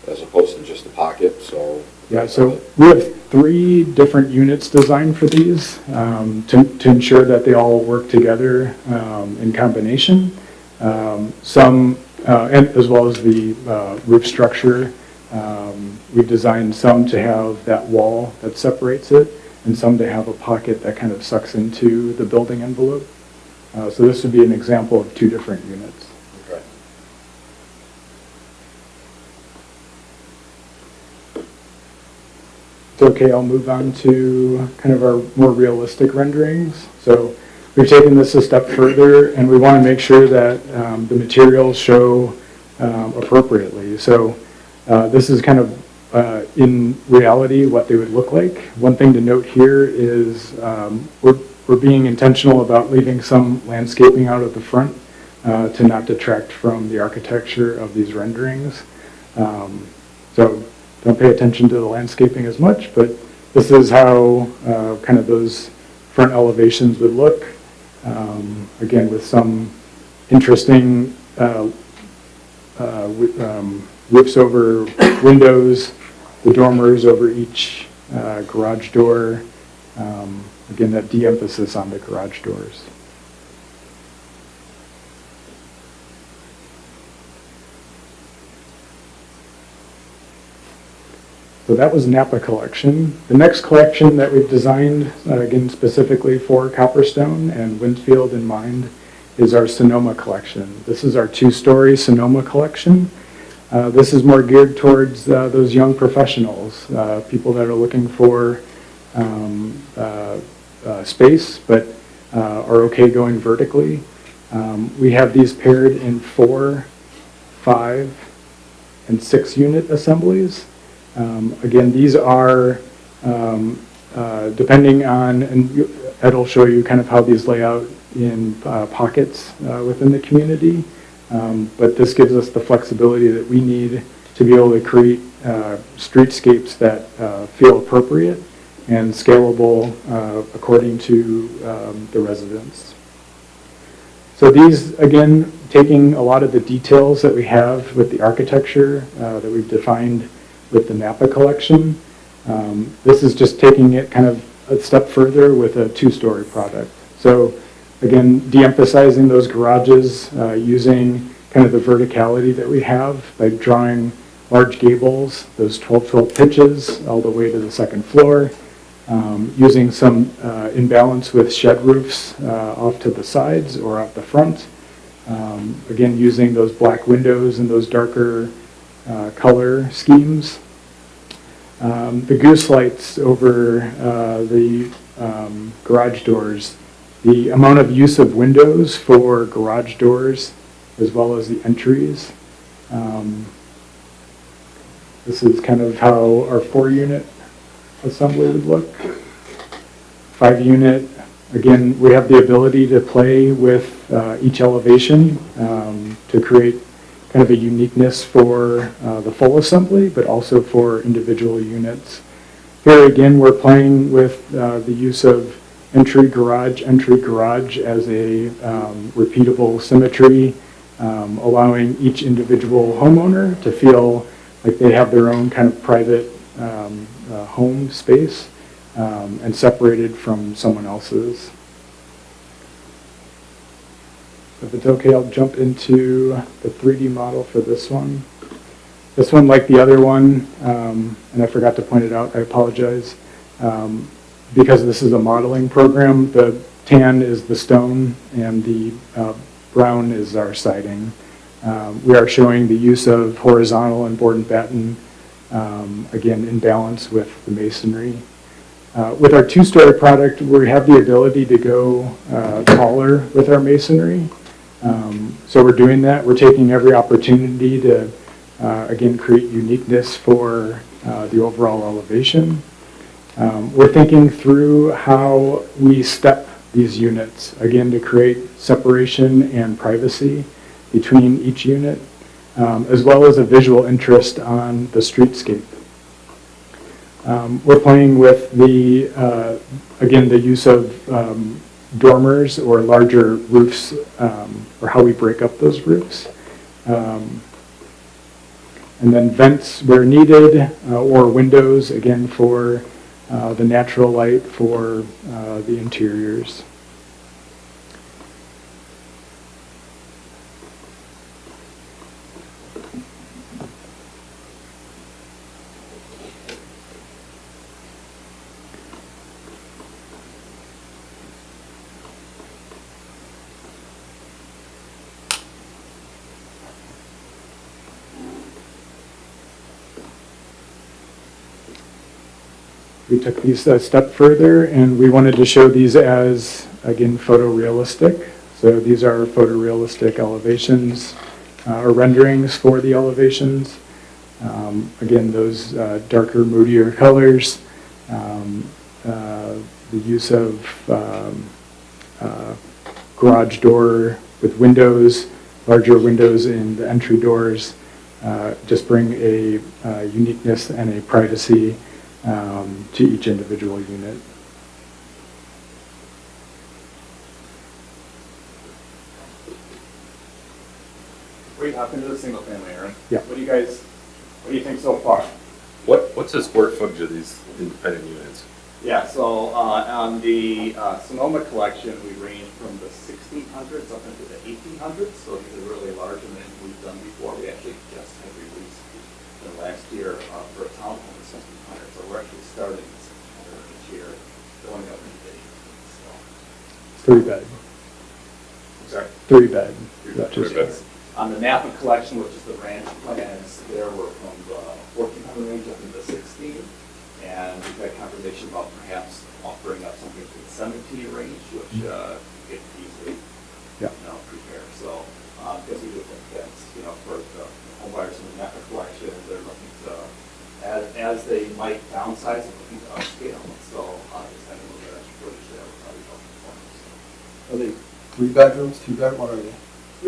as opposed to just a pocket. So Yeah, so we have 3 different units designed for these to ensure that they all work together in combination. Some, and as well as the roof structure, we've designed some to have that wall that separates it, and some to have a pocket that kind of sucks into the building envelope. So this would be an example of 2 different units. Okay. Okay, I'll move on to kind of our more realistic renderings. So we've taken this a step further, and we want to make sure that the materials show appropriately. So this is kind of in reality what they would look like. One thing to note here is we're being intentional about leaving some landscaping out at the front to not detract from the architecture of these renderings. So don't pay attention to the landscaping as much, but this is how kind of those front elevations would look. Again, with some interesting roofs over windows, the dormers over each garage door. Again, that de-emphasis on the garage doors. So that was Napa collection. The next collection that we've designed, again specifically for Copperstone and Winfield in mind, is our Sonoma collection. This is our 2-story Sonoma collection. This is more geared towards those young professionals, people that are looking for space but are okay going vertically. We have these paired in 4, 5, and 6 unit assemblies. Again, these are, depending on, and Ed will show you kind of how these lay out in pockets within the community, but this gives us the flexibility that we need to be able to create streetscapes that feel appropriate and scalable according to the residents. So these, again, taking a lot of the details that we have with the architecture that we've defined with the Napa collection. This is just taking it kind of a step further with a 2-story product. So again, de-emphasizing those garages, using kind of the verticality that we have by drawing large gables, those 12-12 pitches all the way to the 2nd floor, using some imbalance with shed roofs off to the sides or out the front. Again, using those black windows and those darker color schemes. The goose lights over the garage doors, the amount of use of windows for garage doors as well as the entries. This is kind of how our 4-unit assembly would look. 5-unit, again, we have the ability to play with each elevation to create kind of a uniqueness for the full assembly, but also for individual units. Here again, we're playing with the use of entry garage as a repeatable symmetry, allowing each individual homeowner to feel like they have their own kind of private home space and separated from someone else's. If it's okay, I'll jump into the 3D model for this one. This one, like the other one, and I forgot to point it out, I apologize. Because this is a modeling program, the tan is the stone and the brown is our siding. We are showing the use of horizontal and board and batten, again, in balance with the masonry. With our 2-story product, we have the ability to go taller with our masonry. So we're doing that. We're taking every opportunity to, again, create uniqueness for the overall elevation. We're thinking through how we step these units, again, to create separation and privacy between each unit, as well as a visual interest on the streetscape. We're playing with the, again, the use of dormers or larger roofs, or how we break up those roofs. And then vents where needed, or windows, again, for the natural light for the interiors. We took these a step further, and we wanted to show these as, again, photorealistic. So these are photorealistic elevations, or renderings for the elevations. Again, those darker, moodier colors, the use of garage door with windows, larger windows in the entry doors, just bring a uniqueness and a privacy to each individual unit. Wait, hop into the single family, Aaron. Yeah. What do you think so far? What's the square footage of these independent units? Yeah, so on the Sonoma collection, we range from the 1600s up into the 1800s, so these are really larger than we've done before. We actually just had released the last year for a townhome in 1600, so we're actually starting in 1600 this year, going up into the 1800s. So. 3-bed. Sorry? 3-bed. Three beds. On the Napa collection, which is the ranch plans, there were from the 1400 range up into the 16. And we've had conversation about perhaps offering up something to the 17 range, which it easily prepare. So, because we do think that's, for the home buyers in the Napa collection, they're looking to, as they might downsize, they're looking to upscale. So, just having a little bit extra footage there would probably help inform us. Are they 3 bedrooms, 2 bedrooms, what are they?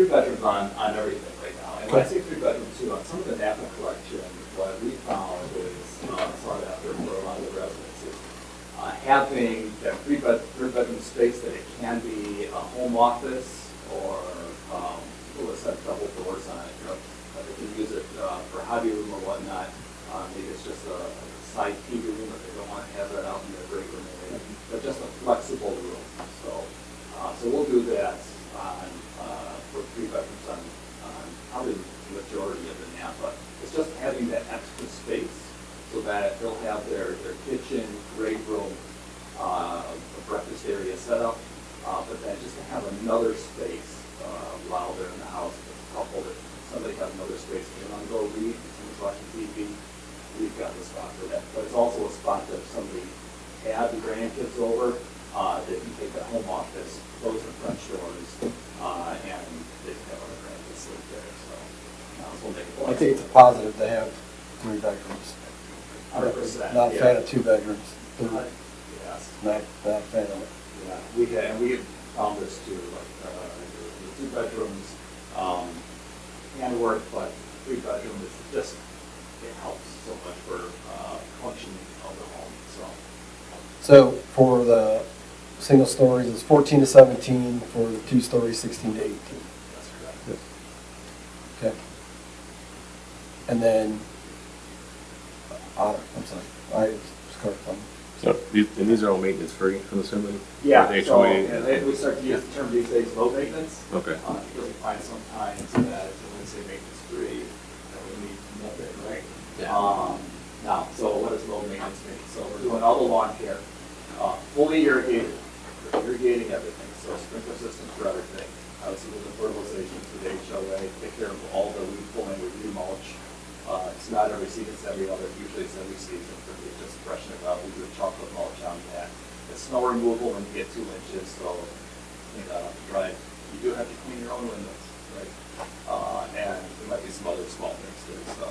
3 bedrooms on everything right now. And when I say 3 bedrooms too, on some of the Napa collection, what we found is sought after for a lot of the residents is having that 3-bedroom space that it can be a home office or people that set double doors on it. They can use it for hobby room or whatnot. Maybe it's just a side TV room if they don't want to have that out in their break room area, but just a flexible room. So we'll do that for 3 bedrooms on probably the majority of the Napa. It's just having that extra space so that they'll have their kitchen, great room, a breakfast area set up, but then just to have another space while they're in the house, a couple that somebody has another space. If they want to go read, someone's watching TV, we've got the spot for that. But it's also a spot that if somebody had the grandkids over, they can take that home office, close the front doors, and they can have other grandkids sleep there. So we'll make it I think it's a positive to have 3 bedrooms. 100%. Not a fan of 2 bedrooms. Yes. Not a fan of it. Yeah, we have found this too, like, the 2 bedrooms can work, but 3 bedroom is just, it helps so much for functioning of the home, so. So for the single stories, it's 14 to 17, for the 2 stories, 16 to 18. That's correct. Okay. And then, I'm sorry, I was correct. So these are all maintenance free, I'm assuming? Yeah, Or so HOA? we start to use the term these days, low maintenance. Okay. Because we find sometimes that when we say maintenance free, that we need nothing, right? Now, so what does low maintenance mean? So we're doing all the lawn care, fully irrigated, we're irrigating everything, so sprinkler systems for everything. Obviously, with the fertilization to the HOA, take care of all the weed pulling, we remulch. It's not every season, it's every other, usually it's every season, for just freshen it up. We do a chocolate mulch on that. The snow removal when you get 2 inches, so dry. You do have to clean your own windows, right? And there might be some other small things too. So,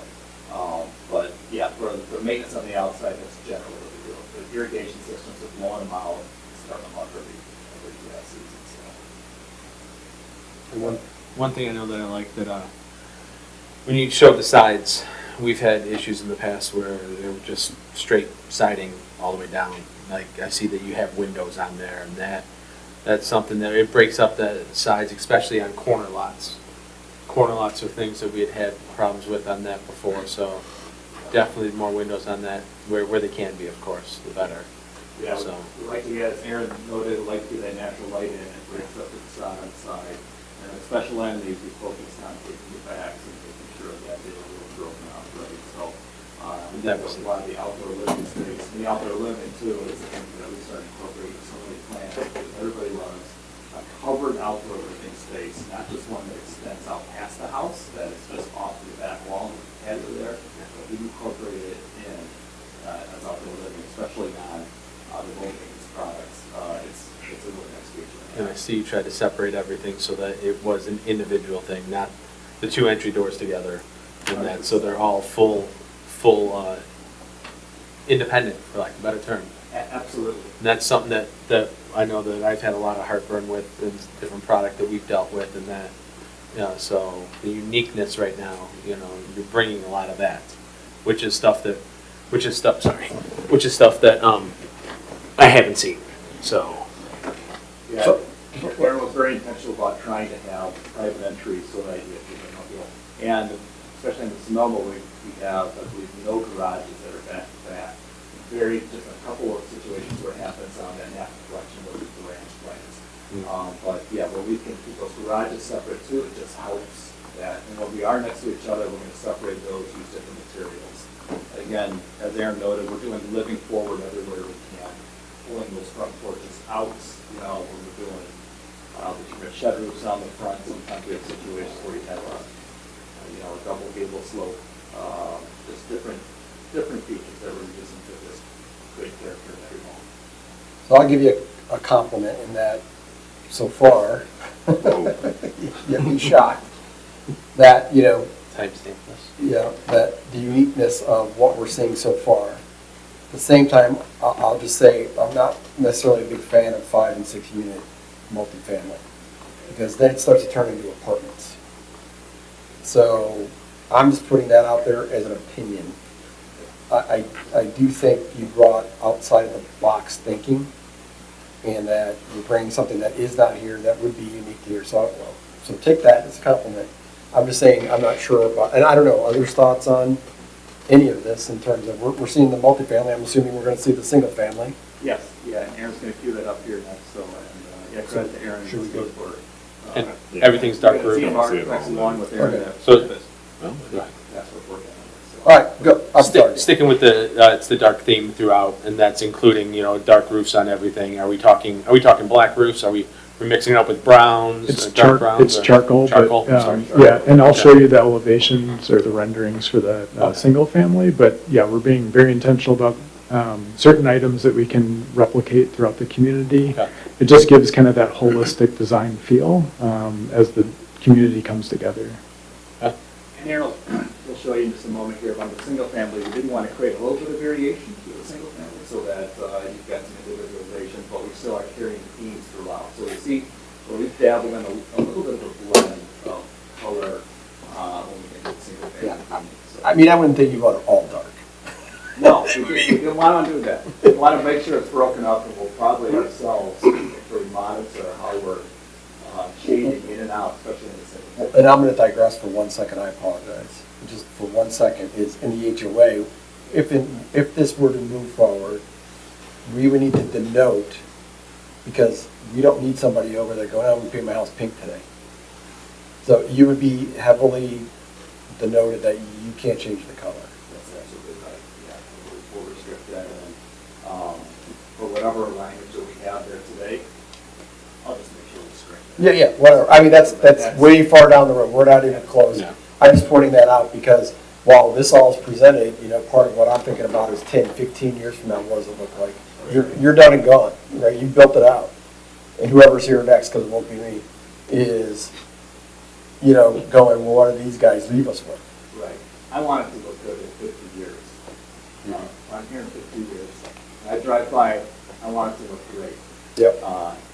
but yeah, for maintenance on the outside, that's generally what we do. The irrigation systems, just blowing them out, starting them up every season. So. One thing I know that I like that when you show the sides, we've had issues in the past where they were just straight siding all the way down. Like I see that you have windows on there, and that's something that it breaks up the sides, especially on corner lots. corner lots are things that we had problems with on that before, so definitely more windows on that, where they can be, of course, the better. Yeah, So- we like to get, as Aaron noted, we like to get that natural light in and breaks up the facade on the side. And especially on these, we focus on taking the backs and making sure that they're a little broken out, right? So, we That did was- a lot of the outdoor living space. And the outdoor living too is something that we started incorporating so many plans, because everybody loves a covered outdoor living space, not just one that extends out past the house, that is just off the back wall and the patio there. But we incorporated it in, as outdoor living, especially on the low maintenance products. It's a little next to each other. And I see you tried to separate everything so that it was an individual thing, not the two entry doors together, and that, so they're all full, independent, for lack of a better term. Absolutely. And that's something that I know that I've had a lot of heartburn with in different product that we've dealt with and that, so the uniqueness right now, you're bringing a lot of that, which is stuff that I haven't seen, so. Yeah, So- Aaron was very intentional about trying to have private entries so that you know, and especially in the Sonoma, we have, I believe, no garages that are back to back. Just a couple of situations where it happens on that Napa collection where the ranch plans. But yeah, where we can keep those garages separate too, it just helps that. And when we are next to each other, we're going to separate those, use different materials. Again, as Aaron noted, we're doing living forward everywhere we can, pulling those front porches out, when we're doing the shed roofs on the front. Sometimes we have situations where you have a double gable slope, just different features that we're using to just create character in every home. So I'll give you a compliment in that so far, you'd be shocked that, Timestamp this. that the uniqueness of what we're seeing so far. At the same time, I'll just say, I'm not necessarily a big fan of 5 and 6 unit multifamily, because then it starts to turn into apartments. So I'm just putting that out there as an opinion. I do think you brought outside of the box thinking, and that you're bringing something that is not here, that would be unique to here. So take that as a compliment. I'm just saying, I'm not sure about, and I don't know, others' thoughts on any of this in terms of, we're seeing the multifamily, I'm assuming we're going to see the single family. Yes, yeah, and Aaron's going to cue that up here next, so, yeah, credit to Aaron. Should we go for And everything's dark roof. roof. Along with Aaron. Okay. So- That's what we're working on. All right, go, I'm sorry. Sticking with it's the dark theme throughout, and that's including, dark roofs on everything. Are we talking black roofs? Are we mixing it up with browns? It's dark browns? It's charcoal, Charcoal, but, sorry. yeah, and I'll Okay. show you the elevations or the renderings for the Okay. single family, but yeah, we're being very intentional about certain items that we can replicate throughout the community. Okay. It just gives kind of that holistic design feel as the community comes together. And Aaron will show you in just a moment here about the single family. We didn't want to create a little bit of variation to the single family so that you've got some individualization, but we still are carrying themes throughout. So we see, we've dabbled in a little bit of a blend of color when we get to the single family. So- I mean, I wouldn't think you want it all dark. No, we didn't want to do that. We want to make sure it's broken up, and we'll probably ourselves actually monitor how we're shading in and out, especially in the single. And I'm going to digress for 1 second, I apologize. Just for 1 second, is in the HOA, if this were to move forward, we would need to denote, because we don't need somebody over there going, I'm going to paint my house pink today. So you would be heavily denoted that you can't change the color. That's absolutely right, yeah, we'll restrict that, and for whatever language that we have there today, I'll just make sure we restrict that. Yeah, whatever. I mean, that's way far down the road. We're not even close. Yeah. I'm just pointing that out because while this all is presented, part of what I'm thinking about is 10, 15 years from now, what does it look like? You're done and gone, right? You built it out. And whoever's here next, because it won't be me, is, going, well, what do these guys leave us with? Right. I want it to look good in 50 years. I'm here in 50 years. When I drive by it, I want it to look great. Yep.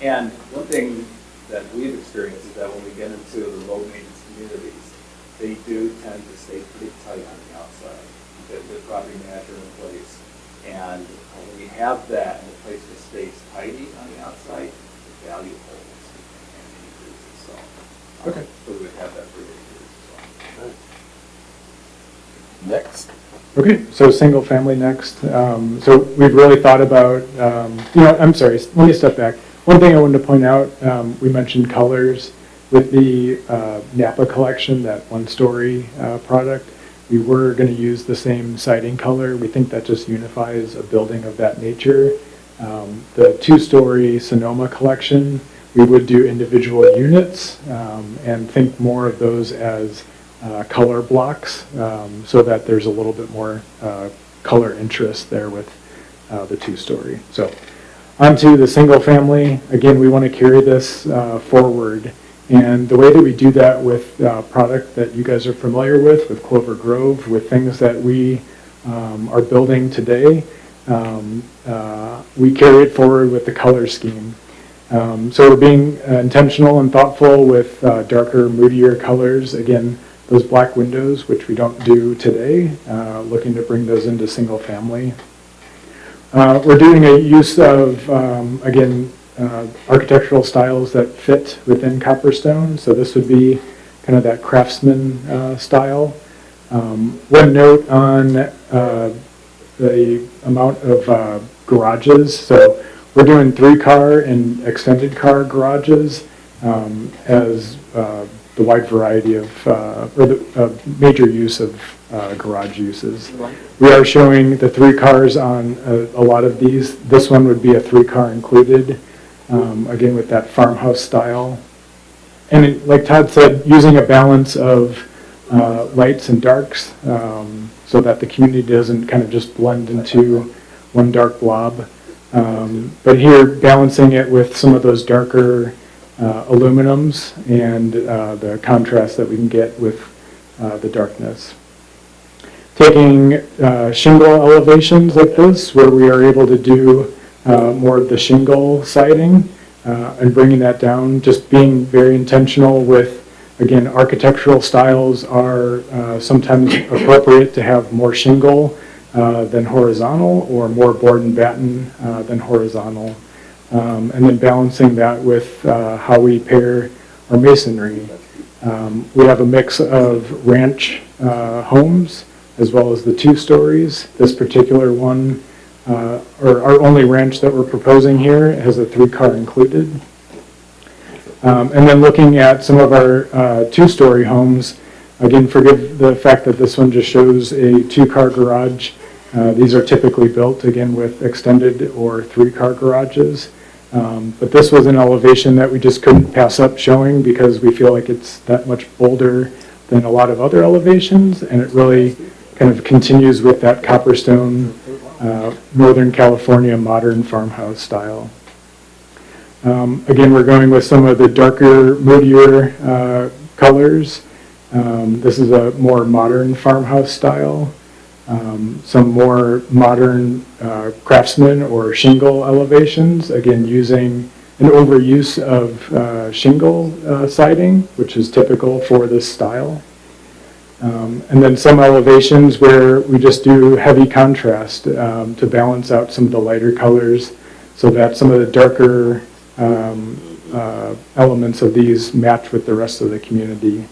And one thing that we've experienced is that when we get into the low maintenance communities, they do tend to stay pretty tight on the outside. The property manager in place. And when you have that and the place just stays tidy on the outside, the value holds and increases. So, Okay. so we would have that for years. Okay, so single family next. So we've really thought about, I'm sorry, let me step back. One thing I wanted to point out, we mentioned colors with the Napa collection, that one-story product. We were going to use the same siding color. We think that just unifies a building of that nature. The two-story Sonoma collection, we would do individual units and think more of those as color blocks so that there's a little bit more color interest there with the two-story. So onto the single family. Again, we want to carry this forward. And the way that we do that with product that you guys are familiar with Clover Grove, with things that we are building today, we carry it forward with the color scheme. So we're being intentional and thoughtful with darker, moodier colors. Again, those black windows, which we don't do today, looking to bring those into single family. We're doing a use of, again, architectural styles that fit within Copperstone. So this would be kind of that craftsman style. One note on the amount of garages. So we're doing 3-car and extended car garages as the wide variety of, or the major use of garage uses. We are showing the 3 cars on a lot of these. This one would be a 3-car included, again with that farmhouse style. And like Todd said, using a balance of lights and darks so that the community doesn't kind of just blend into one dark blob. But here, balancing it with some of those darker aluminums and the contrast that we can get with the darkness. Taking shingle elevations like this, where we are able to do more of the shingle siding and bringing that down, just being very intentional with, again, architectural styles are sometimes appropriate to have more shingle than horizontal, or more board and batten than horizontal. And then balancing that with how we pair our masonry. We have a mix of ranch homes as well as the 2 stories. This particular one, or our only ranch that we're proposing here, has a 3-car included. And then looking at some of our 2-story homes, again, forgive the fact that this one just shows a 2-car garage. These are typically built, again, with extended or 3-car garages. But this was an elevation that we just couldn't pass up showing because we feel like it's that much bolder than a lot of other elevations, and it really kind of continues with that Copperstone, Northern California modern farmhouse style. Again, we're going with some of the darker, moodier colors. This is a more modern farmhouse style. Some more modern craftsman or shingle elevations, again using an overuse of shingle siding, which is typical for this style. And then some elevations where we just do heavy contrast to balance out some of the lighter colors so that some of the darker elements of these match with the rest of the community.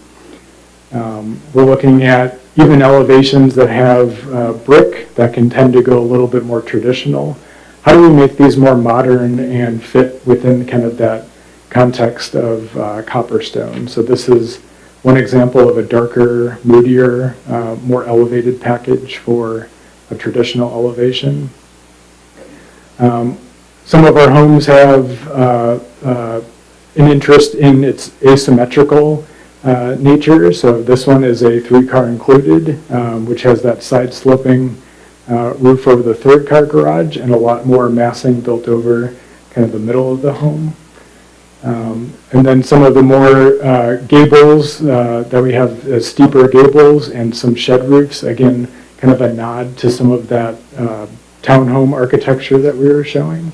We're looking at even elevations that have brick that can tend to go a little bit more traditional. How do we make these more modern and fit within kind of that context of Copperstone? So this is one example of a darker, moodier, more elevated package for a traditional elevation. Some of our homes have an interest in its asymmetrical nature. So this one is a 3-car included, which has that side sloping roof over the 3rd-car garage and a lot more massing built over kind of the middle of the home. And then some of the more gables that we have, steeper gables and some shed roofs, again, kind of a nod to some of that townhome architecture that we were showing.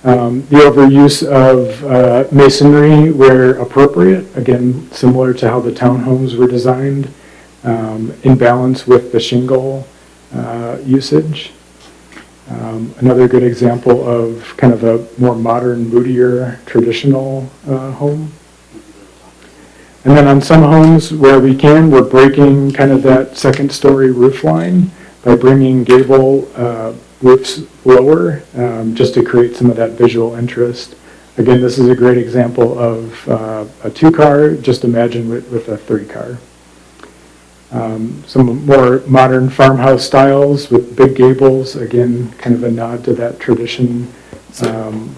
The overuse of masonry where appropriate, again, similar to how the townhomes were designed, in balance with the shingle usage. Another good example of kind of a more modern, moodier, traditional home. And then on some homes where we can, we're breaking kind of that second-story roof line by bringing gable roofs lower, just to create some of that visual interest. Again, this is a great example of a 2-car, just imagine with a 3-car. Some more modern farmhouse styles with big gables, again, kind of a nod to that tradition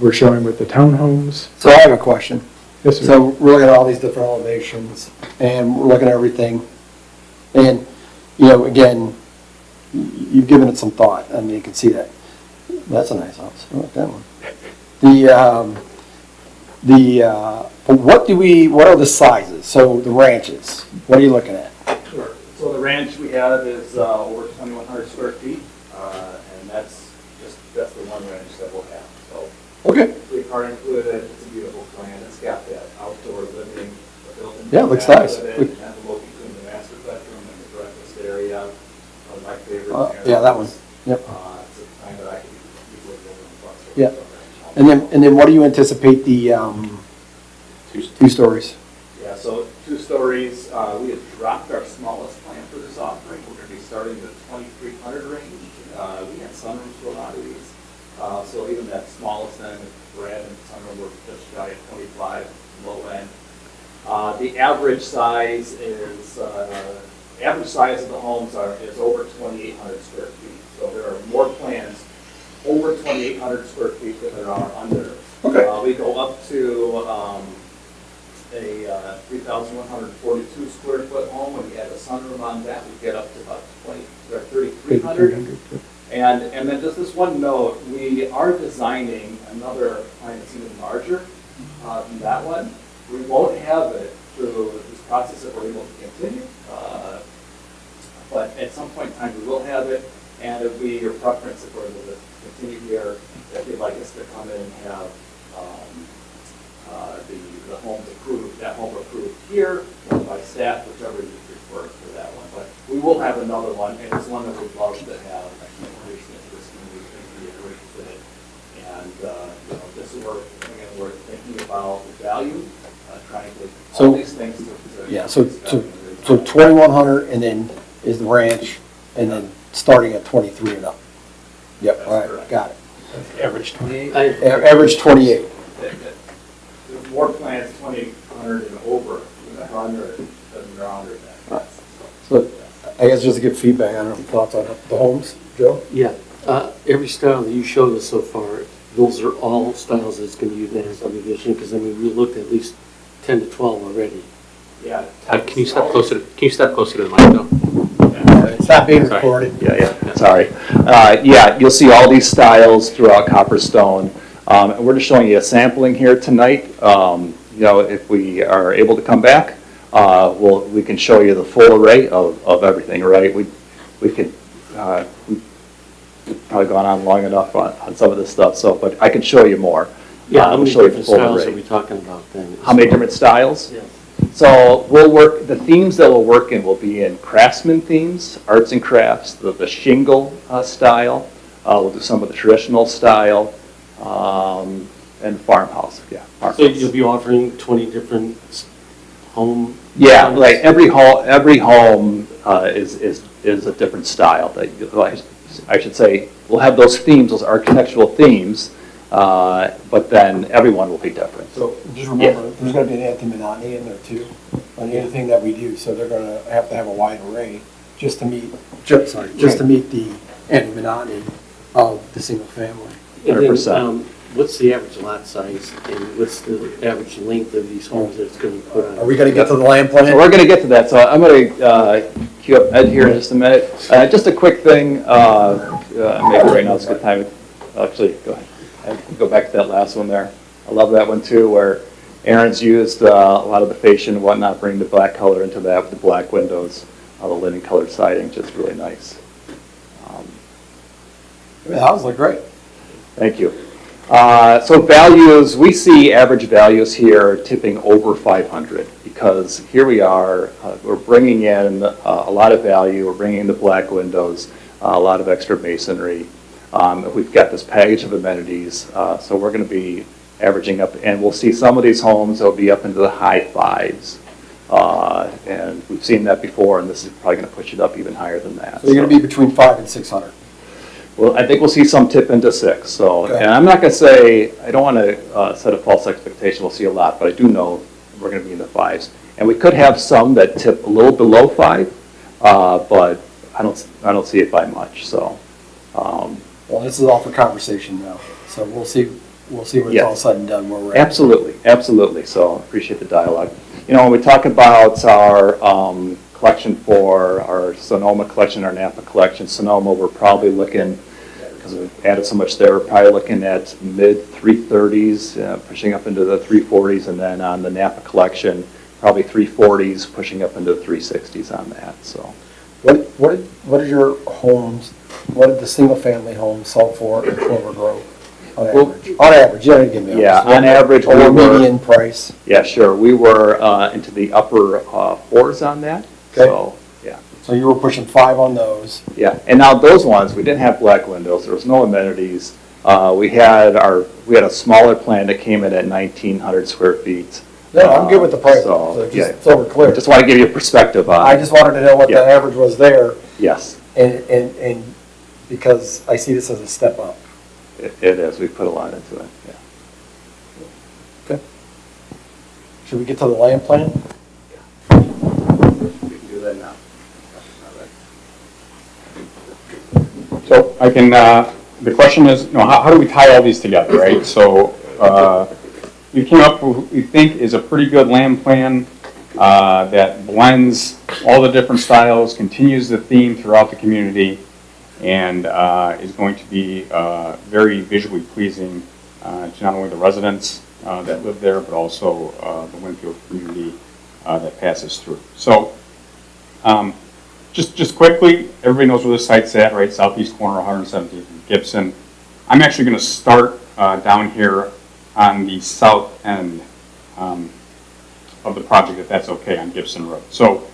we're showing with the townhomes. So I have a question. Yes, sir. So we're looking at all these different elevations, and we're looking at everything. And, you know, again, you've given it some thought. I mean, you can see that. That's a nice house. I like that one. What are the sizes? So the ranches, what are you looking at? Sure. So the ranch we have is over 2,100 square feet, and that's the one ranch that we'll have. So Okay. 3-car included. It's a beautiful plan. It's got that outdoor living, built-in. Yeah, it looks back nice. with it, and envelope between the master bedroom and the breakfast area. One of my favorite. Yeah, that one. Yep. It's a kind that I could easily build in front of. Yeah. And then what do you anticipate the 2 stories? Yeah, so 2 stories, we have dropped our smallest plan for this offering. We're going to be starting at 2,300 range. We had sunrooms for a lot of these. So even that smallest end, Brad and sunroom, we're just shy at 25 low end. The average size of the homes is over 2,800 square feet. So there are more plans over 2,800 square feet than there are under. Okay. We go up to a 3,142 square foot home. When we add a sunroom on that, we get up to about 3,300. And then just this one note, we are designing another plan that's even larger than that one. We won't have it through this process that we're able to continue, but at some point in time we will have it, and it will be your preference if we're able to continue here, if you'd like us to come in and have the homes approved, that home approved here, or by staff, whichever you prefer for that one. But we will have another one, and it's one that we'd love to have increased interest in, we think we are interested in. And, this is where, again, we're thinking about the value, trying to, all these things to. Yeah, so 2,100 and then is the ranch, and then starting at 23 and up. Yep, all right, correct. got it. Average 28. Average 28. There's more plans 2,800 and over than 100 than there are under that. So I guess just to get feedback, I don't know, thoughts on the homes, Joe? Yeah, every style that you showed us so far, those are all styles that's going to use that subdivision, because I mean, we looked at least 10 to 12 already. Yeah. Can you step closer to the mic though? It's not being Sorry. recorded. Yeah, sorry. Yeah, you'll see all these styles throughout Copperstone. And we're just showing you a sampling here tonight. You know, if we are able to come back, we can show you the full array of everything, right? We've probably gone on long enough on some of this stuff, so, but I can show you more. Yeah, how We'll many show you the different full styles array. are we talking about then? How many different styles? Yeah. So the themes that we'll work in will be in craftsman themes, arts and crafts, the shingle style. We'll do some of the traditional style, and farmhouse, yeah. So farmhouse. you'll be offering 20 different home? Yeah, styles? like every home is a different style. Like, I should say, we'll have those themes, those architectural themes, but then everyone will be different. So just remember, there's gonna be an anti-monotony in there too, on anything that we do, so they're gonna have to have a wide array just to meet, just to meet the anti-monotony of the single family. And then, 100%. what's the average lot size, and what's the average length of these homes that it's going to put on? Are we gonna get to the land plan? So we're going to get to that, so I'm going to queue up Ed here in just a minute. Just a quick thing, maybe right now it's a good time, actually, go ahead. Go back to that last one there. I love that one too, where Aaron's used a lot of the fascia and whatnot, bringing the black color into that with the black windows, the linen colored siding, just really nice. The houses look great. Thank you. So values, we see average values here tipping over 500 because here we are, we're bringing in a lot of value, we're bringing in the black windows, a lot of extra masonry. We've got this package of amenities, so we're going to be averaging up, and we'll see some of these homes, they'll be up into the high fives. And we've seen that before, and this is probably going to push it up even higher than that. So you're gonna be between 500 and 600. Well, I think we'll see some tip into 6, so, Okay. and I'm not going to say, I don't want to set a false expectation, we'll see a lot, but I do know we're going to be in the 5s. And we could have some that tip a little below 5, but I don't see it by much, so. Well, this is all for conversation now, so we'll see when it's all Yes. said and done where we're at. Absolutely, absolutely, so appreciate the dialogue. You know, when we talk about our collection for our Sonoma collection, our Napa collection, Sonoma, we're probably looking, because we've added so much there, we're probably looking at mid-330s, pushing up into the 340s, and then on the Napa collection, probably 340s, pushing up into the 360s on that, so. What did your homes, what did the single-family homes sell for in Clover Grove? On Well- average, on average, you don't give me. a Yeah, number. on average, we Or were- median price. Yeah, sure, we were into the upper 4s on that, Okay. so, yeah. So you were pushing 5 on those. Yeah, and now those ones, we didn't have black windows, there was no amenities. We had a smaller plan that came in at 1,900 square feet. No, I'm good with the price, So, so yeah. just so we're clear. Just want to give you a perspective on I it. just wanted to know what the Yeah. average was there, Yes, and because I see this as a step up. it is, we put a lot into it, yeah. Should we get to the land plan? We can do that now. So I can, the question is, how do we tie all these together, right? So we came up with what we think is a pretty good land plan that blends all the different styles, continues the theme throughout the community, and is going to be very visually pleasing to not only the residents that live there, but also the Winfield community that passes through. So just quickly, everybody knows where this site's at, right? Southeast corner, 117th and Gibson. I'm actually going to start down here on the south end of the project, if that's okay, on Gibson Road. So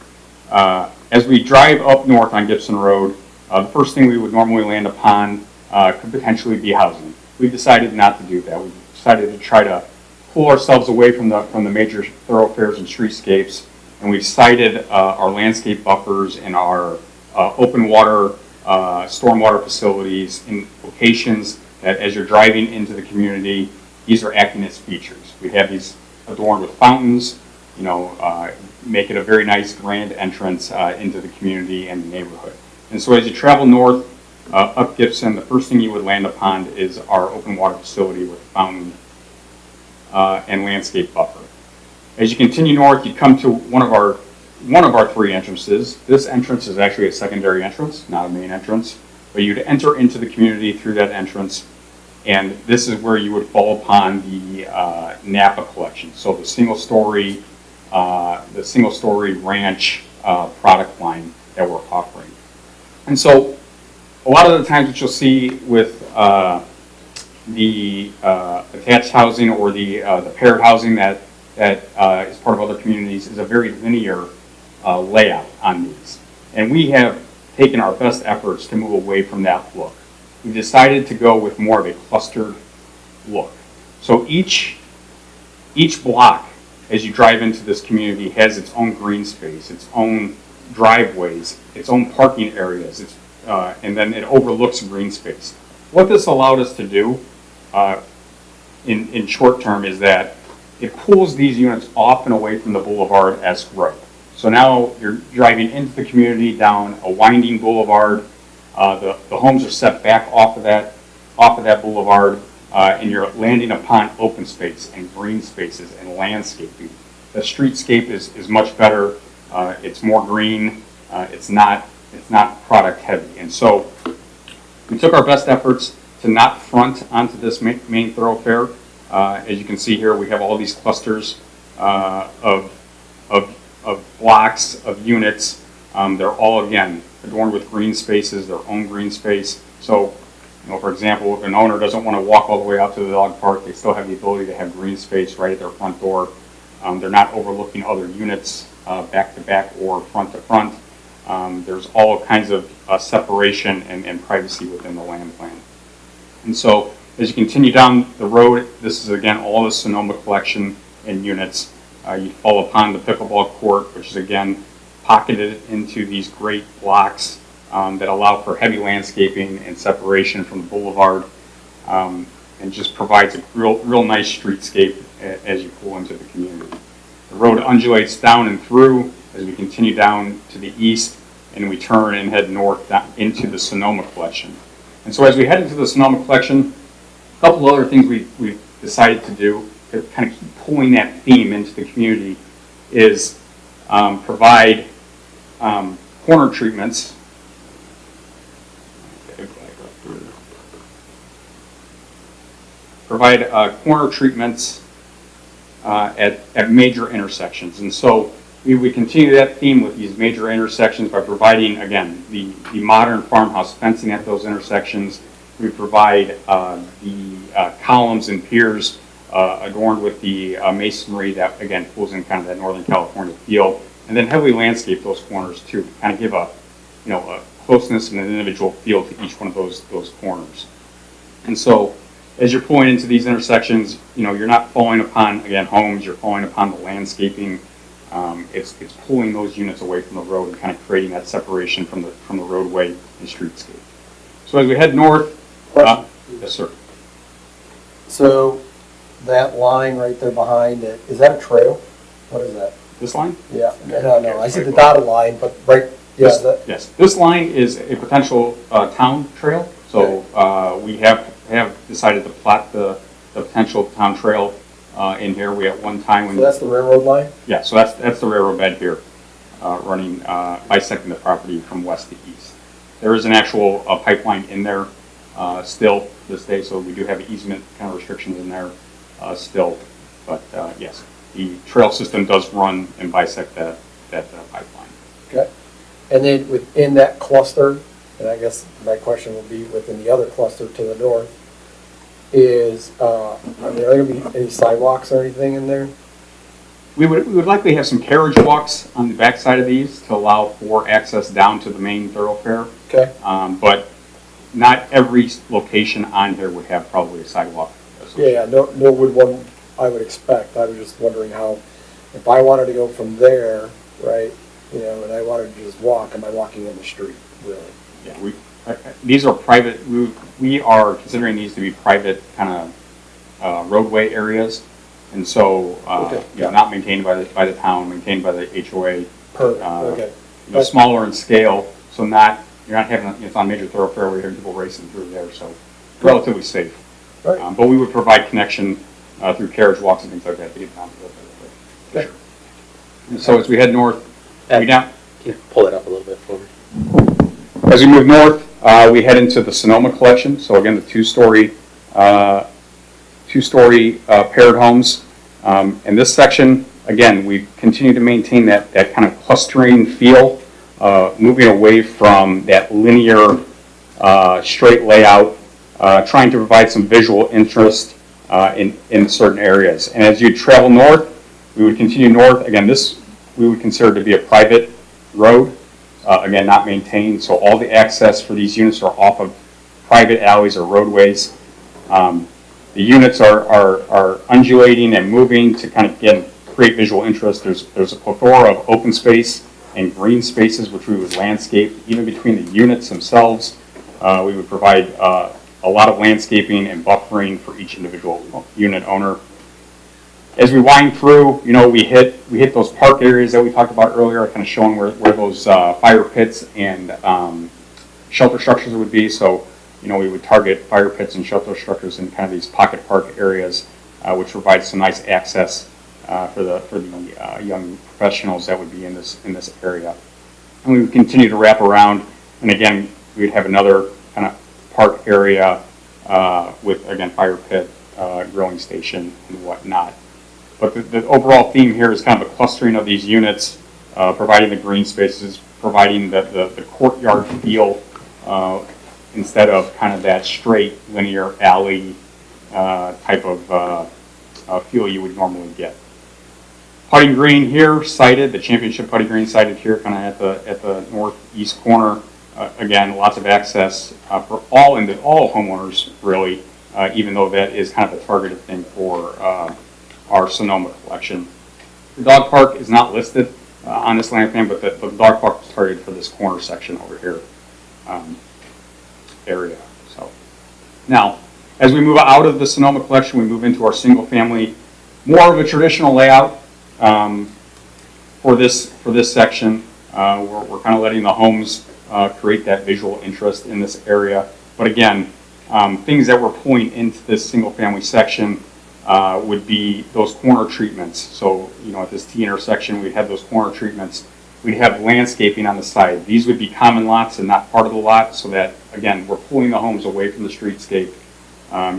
as we drive up north on Gibson Road, the first thing we would normally land upon could potentially be housing. We decided not to do that. We decided to try to pull ourselves away from the major thoroughfares and streetscapes, and we've cited our landscape buffers and our open water, stormwater facilities in locations that as you're driving into the community, these are acting as features. We have these adorned with fountains, make it a very nice grand entrance into the community and the neighborhood. And so as you travel north up Gibson, the first thing you would land upon is our open water facility with a fountain and landscape buffer. As you continue north, you come to one of our 3 entrances. This entrance is actually a secondary entrance, not a main entrance, but you'd enter into the community through that entrance, and this is where you would fall upon the Napa collection. So the single-story ranch product line that we're offering. And so a lot of the times what you'll see with the attached housing or the paired housing that is part of other communities is a very linear layout on these. And we have taken our best efforts to move away from that look. We decided to go with more of a clustered look. So each block, as you drive into this community, has its own green space, its own driveways, its own parking areas, and then it overlooks green space. What this allowed us to do in short term is that it pulls these units off and away from the boulevard-esque road. So now you're driving into the community down a winding boulevard. The homes are set back off of that boulevard, and you're landing upon open space and green spaces and landscaping. The streetscape is much better. It's more green. It's not product heavy. And so we took our best efforts to not front onto this main thoroughfare. As you can see here, we have all these clusters of blocks, of units. They're all, again, adorned with green spaces, their own green space. So, for example, if an owner doesn't want to walk all the way out to the dog park, they still have the ability to have green space right at their front door. They're not overlooking other units back to back or front to front. There's all kinds of separation and privacy within the land plan. And so as you continue down the road, this is again all the Sonoma collection and units. You fall upon the pickleball court, which is again pocketed into these great blocks that allow for heavy landscaping and separation from the boulevard, and just provides a real nice streetscape as you pull into the community. The road undulates down and through as we continue down to the east, and we turn and head north down into the Sonoma Collection. And so as we head into the Sonoma Collection, a couple of other things we've decided to do to kind of keep pulling that theme into the community is provide corner treatments. Provide corner treatments at major intersections. And so we would continue that theme with these major intersections by providing, again, the modern farmhouse fencing at those intersections. We provide the columns and piers adorned with the masonry that, again, pulls in kind of that Northern California feel. And then heavily landscape those corners too, to kind of give a closeness and an individual feel to each one of those corners. And so as you're pulling into these intersections, you're not falling upon, again, homes, you're falling upon the landscaping. It's pulling those units away from the road and kind of creating that separation from the roadway and streetscape. So as we head north, yes, sir. So that line right there behind it, is that a trail? What is that? This line? Yeah, no, I see the dotted line, but right, Yes, this line is a potential town trail. So we have decided to plot the potential town trail in here. We at one time when so that's the railroad line? yeah, so that's the railroad bed here, running bisecting the property from west to east. There is an actual pipeline in there still this day, so we do have easement kind of restrictions in there still. But yes, the trail system does run and bisect that pipeline. Okay. And then within that cluster, and I guess my question would be within the other cluster to the north, is, are there going to be any sidewalks or anything in there? We would likely have some carriage walks on the backside of these to allow for access down to the main thoroughfare. Okay. But not every location on here would have probably a sidewalk. Yeah, no would one, I would expect. I was just wondering how, if I wanted to go from there, right, and I wanted to just walk, am I walking in the street, really? Yeah, these are private, we are considering these to be private kind of roadway areas. And so, not maintained by the town, maintained by the HOA. Perfect, okay. Smaller in scale, so you're not having, it's on major thoroughfare where you have people racing through there, so relatively safe. Right. But we would provide connection through carriage walks and things like that to get down to the Okay. And so as we head north, Can you pull it up a little bit for me? as we move north, we head into the Sonoma Collection. So again, the two-story paired homes. In this section, again, we continue to maintain that kind of clustering feel, moving away from that linear, straight layout, trying to provide some visual interest in certain areas. And as you travel north, we would continue north. Again, this we would consider to be a private road, again, not maintained. So all the access for these units are off of private alleys or roadways. The units are undulating and moving to kind of, again, create visual interest. There's a plethora of open space and green spaces, which we would landscape. Even between the units themselves, we would provide a lot of landscaping and buffering for each individual unit owner. As we wind through, we hit those park areas that we talked about earlier, kind of showing where those fire pits and shelter structures would be. So, we would target fire pits and shelter structures in kind of these pocket park areas, which provides some nice access for the young professionals that would be in this area. And we would continue to wrap around, and again, we would have another kind of park area with, again, fire pit, grilling station, and whatnot. But the overall theme here is kind of a clustering of these units, providing the green spaces, providing the courtyard feel, instead of kind of that straight linear alley type of feel you would normally get. Putting green here sited, the championship putting green sited here kind of at the northeast corner. Again, lots of access for all homeowners really, even though that is kind of a targeted thing for our Sonoma Collection. The dog park is not listed on this land plan, but the dog park is targeted for this corner section over here area. So now, as we move out of the Sonoma collection, we move into our single family, more of a traditional layout for this section. We're kind of letting the homes create that visual interest in this area. But again, things that we're pulling into this single family section would be those corner treatments. So, at this T intersection, we'd have those corner treatments. We'd have landscaping on the side. These would be common lots and not part of the lot, so that, again, we're pulling the homes away from the streetscape.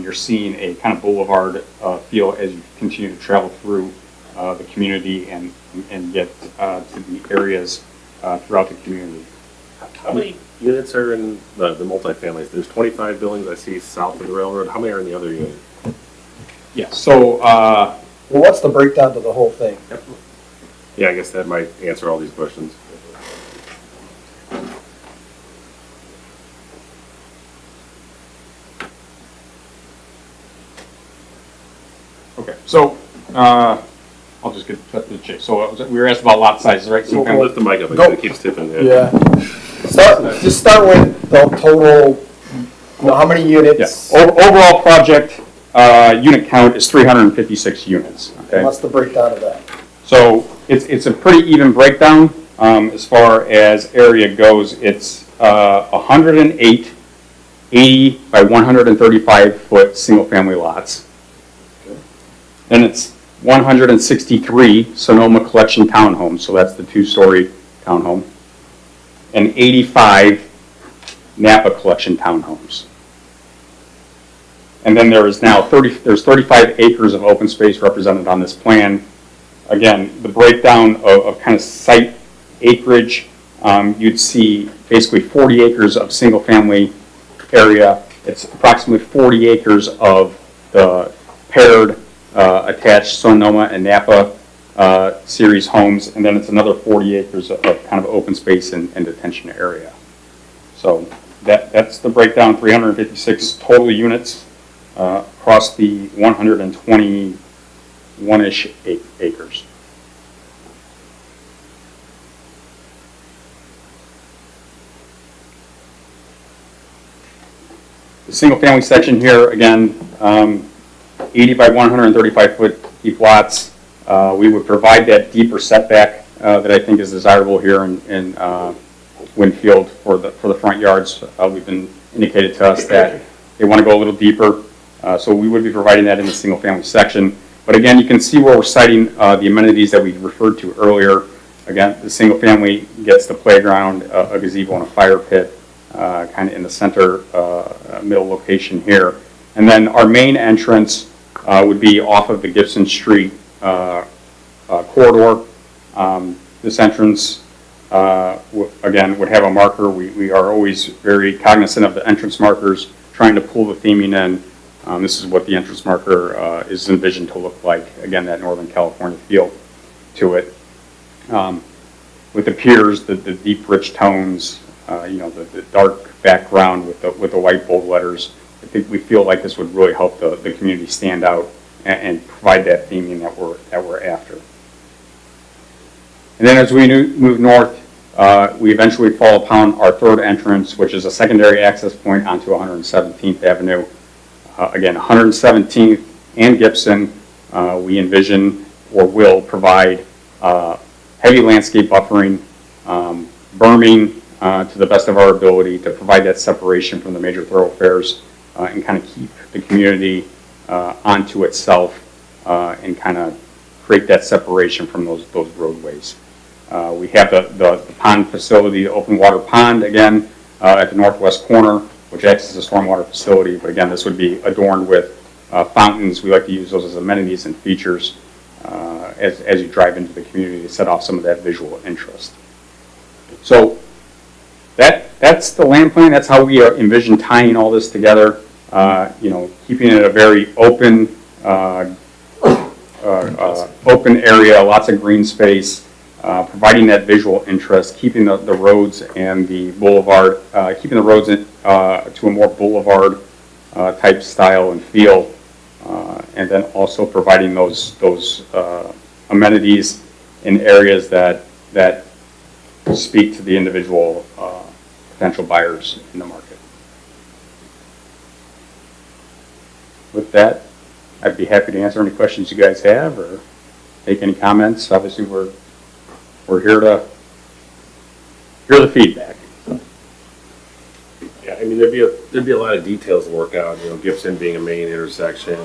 You're seeing a kind of boulevard feel as you continue to travel through the community and get to the areas throughout the community. How many units are in the multifamilies? There's 25 buildings I see south of the railroad. How many are in the other unit? Yeah, so, Well, what's the breakdown to the whole thing? Yeah, I guess that might answer all these questions. okay, so, I'll just get to the chase. So we were asked about lot sizes, right? So we'll lift the mic up, Go. it keeps tipping. Yeah. Just start with the total, how many units? Yeah. Overall project unit count is 356 units. Okay. What's the breakdown of that? So it's a pretty even breakdown as far as area goes. It's 108 80 by 135 foot single family lots. Then it's 163 Sonoma Collection townhomes, so that's the 2-story townhome, and 85 Napa Collection townhomes. And then there's 35 acres of open space represented on this plan. Again, the breakdown of kind of site acreage, you'd see basically 40 acres of single family area. It's approximately 40 acres of the paired attached Sonoma and Napa series homes, and then it's another 40 acres of kind of open space and detention area. So that's the breakdown, 356 total units across the 121-ish acres. The single family section here, again, 80 by 135 foot deep lots. We would provide that deeper setback that I think is desirable here in Winfield for the front yards. We've been indicated to us that they want to go a little deeper, so we would be providing that in the single family section. But again, you can see where we're citing the amenities that we referred to earlier. Again, the single family gets the playground, a gazebo, and a fire pit, kind of in the center middle location here. And then our main entrance would be off of the Gibson Street corridor. This entrance, again, would have a marker. We are always very cognizant of the entrance markers, trying to pull the theming in. This is what the entrance marker is envisioned to look like. Again, that Northern California feel to it. With the piers, the deep, rich tones, the dark background with the white bold letters. I think we feel like this would really help the community stand out and provide that theming that we're after. And then as we move north, we eventually fall upon our third entrance, which is a secondary access point onto 117th Avenue. Again, 117th and Gibson, we envision or will provide heavy landscape buffering, berming to the best of our ability to provide that separation from the major thoroughfares and kind of keep the community onto itself and kind of create that separation from those roadways. We have the pond facility, the open water pond, again, at the northwest corner, which acts as a stormwater facility. But again, this would be adorned with fountains. We like to use those as amenities and features as you drive into the community to set off some of that visual interest. So that's the land plan. That's how we envision tying all this together. Keeping it a very open area, lots of green space, providing that visual interest, keeping the roads and the boulevard, keeping the roads to a more boulevard type style and feel, and then also providing those amenities in areas that speak to the individual potential buyers in the market. With that, I'd be happy to answer any questions you guys have or make any comments. Obviously, we're here to hear the feedback. Yeah, I mean, there'd be a lot of details to work out, you know, Gibson being a main intersection,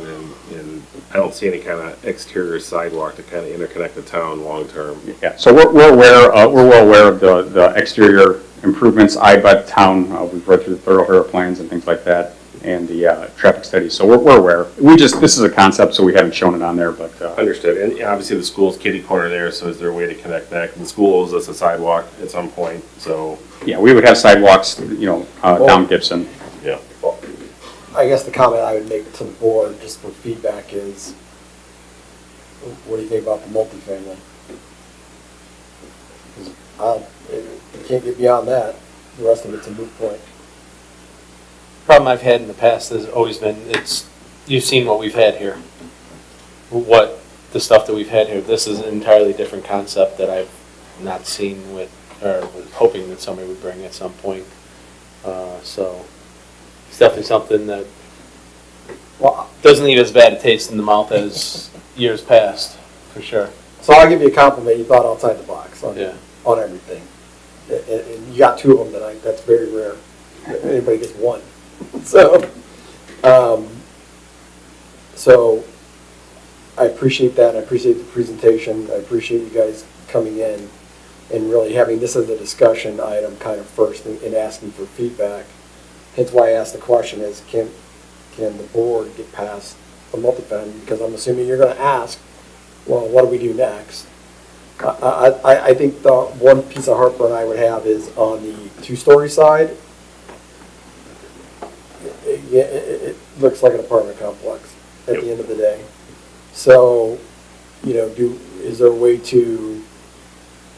and I don't see any kind of exterior sidewalk to kind of interconnect the town long-term. Yeah, so we're well aware of the exterior improvements eyed by the town. We've read through the thoroughfare plans and things like that, and the traffic studies. So we're aware. This is a concept, so we haven't shown it on there, but. Understood, and obviously the school's kitty corner there, so is there a way to connect that? The school owes us a sidewalk at some point, so. Yeah, we would have sidewalks, you know, down Gibson. Yeah. I guess the comment I would make to the board, just for feedback, is, what do you think about the multifamily? 'Cause you can't get beyond that, the rest of it's a moot point. Problem I've had in the past has always been, you've seen what we've had here. The stuff that we've had here, this is an entirely different concept that I've not seen or was hoping that somebody would bring at some point. So it's definitely something that doesn't leave as bad a taste in the mouth as years past, for sure. So I'll give you a compliment, you thought outside the box on everything. And you got two of them tonight, that's very rare. Anybody gets one. So I appreciate that, I appreciate the presentation, I appreciate you guys coming in and really having this as a discussion item kind of first and asking for feedback. Hence why I asked the question is, can the board get past the multifamily? Because I'm assuming you're going to ask, well, what do we do next? I think the one piece of heartburn I would have is on the two-story side. It looks like an apartment complex at the end of the day. So, you know, is there a way to,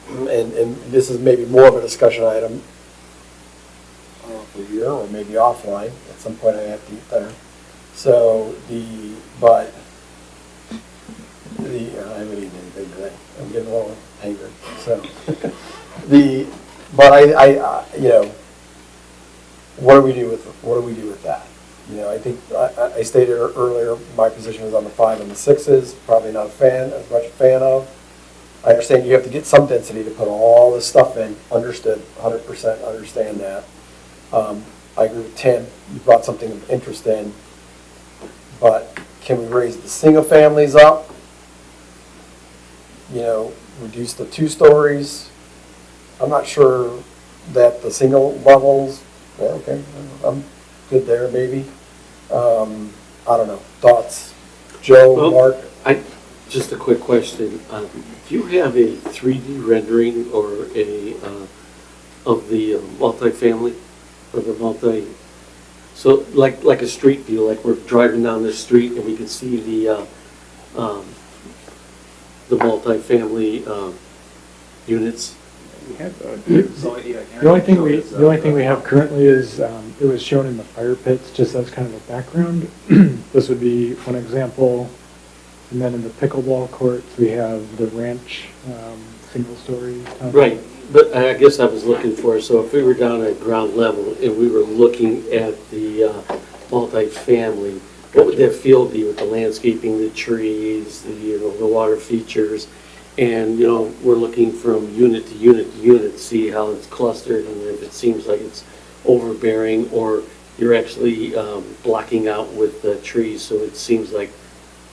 and this is maybe more of a discussion item for here or maybe offline. At some point I have to eat there. So I haven't eaten anything today. I'm getting a little hangry. So I you know, what do we do with that? You know, I think I stated earlier my position is on the 5 and the 6s. Probably not as much a fan of. I understand you have to get some density to put all this stuff in. Understood, 100% understand that. I agree with Tim. You brought something of interest in, but can we raise the single families up? You know, reduce the 2 stories. I'm not sure that the single levels. Well, okay, I'm good there maybe. I don't know. Thoughts, Joe, Mark? Just a quick question. Do you have a 3D rendering or of the multifamily or the so like a street view, like we're driving down the street and we can see the multifamily units? The only thing we have currently is it was shown in the fire pits just as kind of a background. This would be one example. And then in the pickleball courts, we have the ranch single-story. Right, but I guess I was looking for, so if we were down at ground level and we were looking at the multifamily, what would that field be with the landscaping, the trees, the water features? And, you know, we're looking from unit to unit to unit to see how it's clustered and if it seems like it's overbearing or you're actually blocking out with the trees, so it seems like,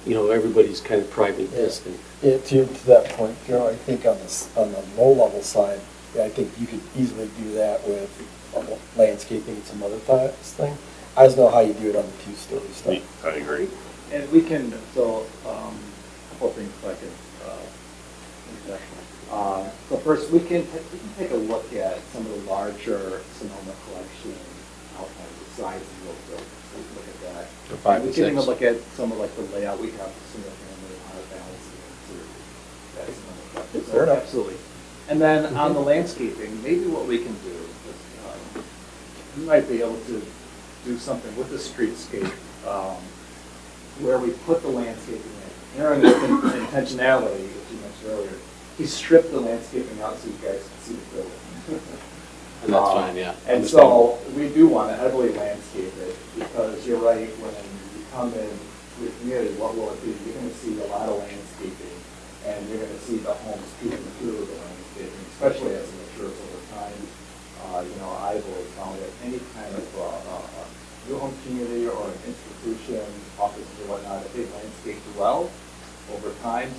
you know, everybody's kind of private distant. Yeah, to that point, Joe, I think on the low level side, I think you could easily do that with landscaping and some other thing. I just know how you do it on the 2-story stuff. I agree. And we can, so, a couple things if I could, so first, we can take a look at some of the larger Sonoma collection outlines, the size of those buildings. We can look at that. The 5 and We can even 6. look at some of like the layout we have, single family, high balance, that's another question. Fair enough. Absolutely. And then on the landscaping, maybe what we can do is, we might be able to do something with the streetscape, where we put the landscaping in. Here on the intentionality, as you mentioned earlier, he stripped the landscaping out so you guys can see the building. And that's fine, yeah. And so we do want to heavily landscape it because you're right, when you come in to the community, what will it be? You're going to see a lot of landscaping and you're going to see the homes peeking through the landscaping, especially as it matures over time. I've always found that any kind of new home community or an institution, offices or whatnot, if they landscape well over time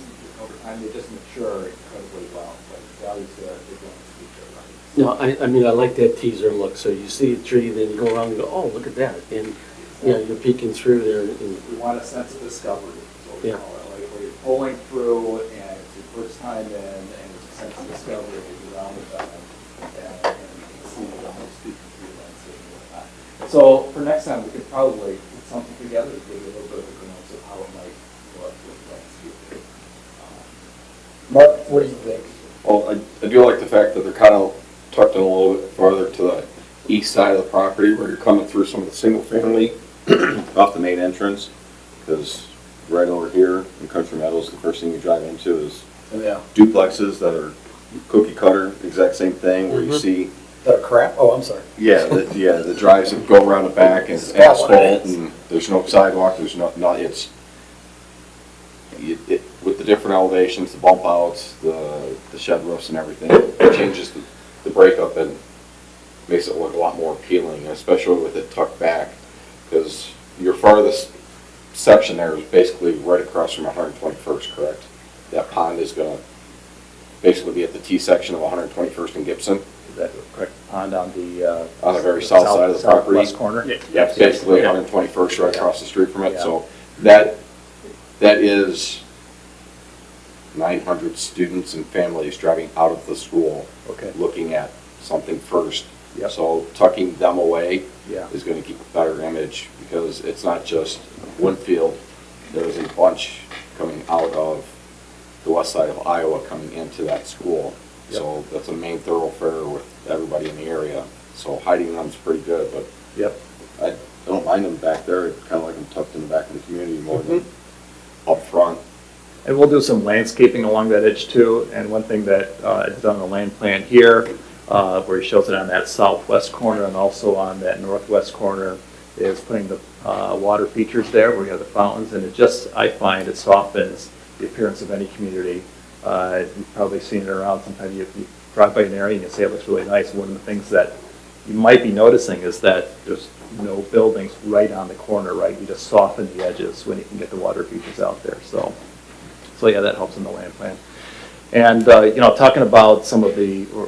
they just mature incredibly well. But the values there, they don't speak there, right? No, I mean, I like that teaser look, so you see a tree, then you go around and go, oh, look at that, and, you're peeking through there, and, We want a sense of discovery, is what we Yeah. call it. Like where you're pulling through and it's your first time in and it's a sense of discovery as you're around the bend and see the homes speaking through the landscape and whatnot. So for next time, we could probably put something together to give you a little bit of a glimpse of how it might look with landscape. Mark, what do you think? Well, I do like the fact that they're kind of tucked in a little bit farther to the east side of the property where you're coming through some of the single family off the main entrance. Because right over here in Country Meadows, the first thing you drive into is Yeah. duplexes that are cookie cutter, exact same thing, where you see, That crap? Oh, I'm sorry. the drives that go around the back and it's Asphalt. asphalt and there's no sidewalk, there's not, it's, with the different elevations, the bump outs, the shed roofs and everything, it changes the breakup and makes it look a lot more appealing, especially with it tucked back, because your farthest section there is basically right across from 121st, correct? That pond is gonna basically be at the T section of 121st and Gibson, Is that correct? Pond on the on the very south side of the property. Southwest corner? Yeah, it's basically 121st right across the street from it, so that is 900 students and families driving out of the school, Okay. looking at something first. Yep. So tucking them away Yeah. is gonna keep a better image, because it's not just Winfield, there's a bunch coming out of the west side of Iowa coming into that school. So that's a main thoroughfare with everybody in the area, so hiding them's pretty good, but Yep. I don't mind them back there, I kinda like them tucked in the back of the community more than up front. And we'll do some landscaping along that edge too, and one thing that is on the land plan here, where he shows it on that southwest corner and also on that northwest corner, is putting the water features there where you have the fountains, and it just, I find, it softens the appearance of any community. You've probably seen it around, sometimes you drive by an area and you say it looks really nice. One of the things that you might be noticing is that there's no buildings right on the corner, right? You just soften the edges when you can get the water features out there, so yeah, that helps in the land plan. And, talking about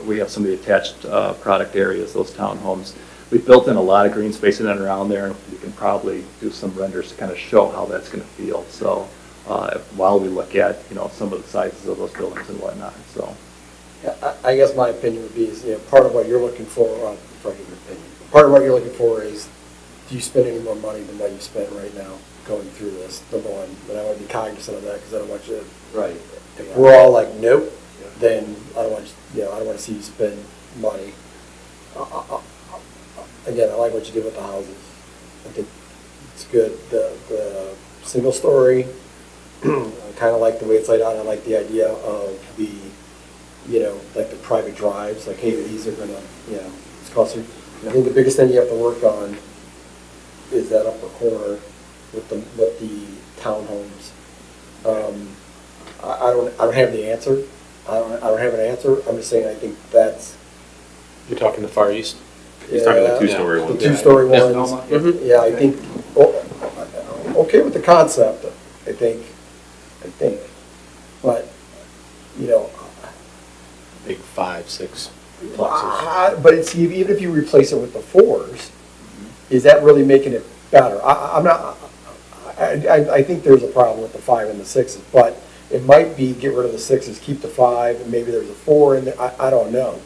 we have some of the attached product areas, those townhomes. We've built in a lot of green space in and around there, and we can probably do some renders to kind of show how that's going to feel. So while we look at, some of the sizes of those buildings and whatnot, so. Yeah, I guess my opinion would be is, part of what you're looking for, part of what you're looking for is, do you spend any more money than what you spend right now going through this, number one? But I want to be cognizant of that, because I don't want you to. Right. If we're all like, nope, then I don't want, I don't want to see you spend money. Again, I like what you did with the houses. I think it's good. The single story, I kind of like the way it's laid out. I like the idea of the, like the private drives, like, hey, these are gonna, it's costly. I think the biggest thing you have to work on is that upper corner with the townhomes. I don't have the answer. I don't have an answer. I'm just saying I think that's. You're talking the Far East? He's talking the Yeah, two-story the ones. two-story Yeah. ones. Mhm. Yeah, I think, okay with the concept, I think, but, Big 5, 6 plexes. but it's, even if you replace it with the 4s, is that really making it better? I'm not, I think there's a problem with the 5 and the 6s, but it might be get rid of the 6s, keep the 5, and maybe there's a 4 in there, I don't know.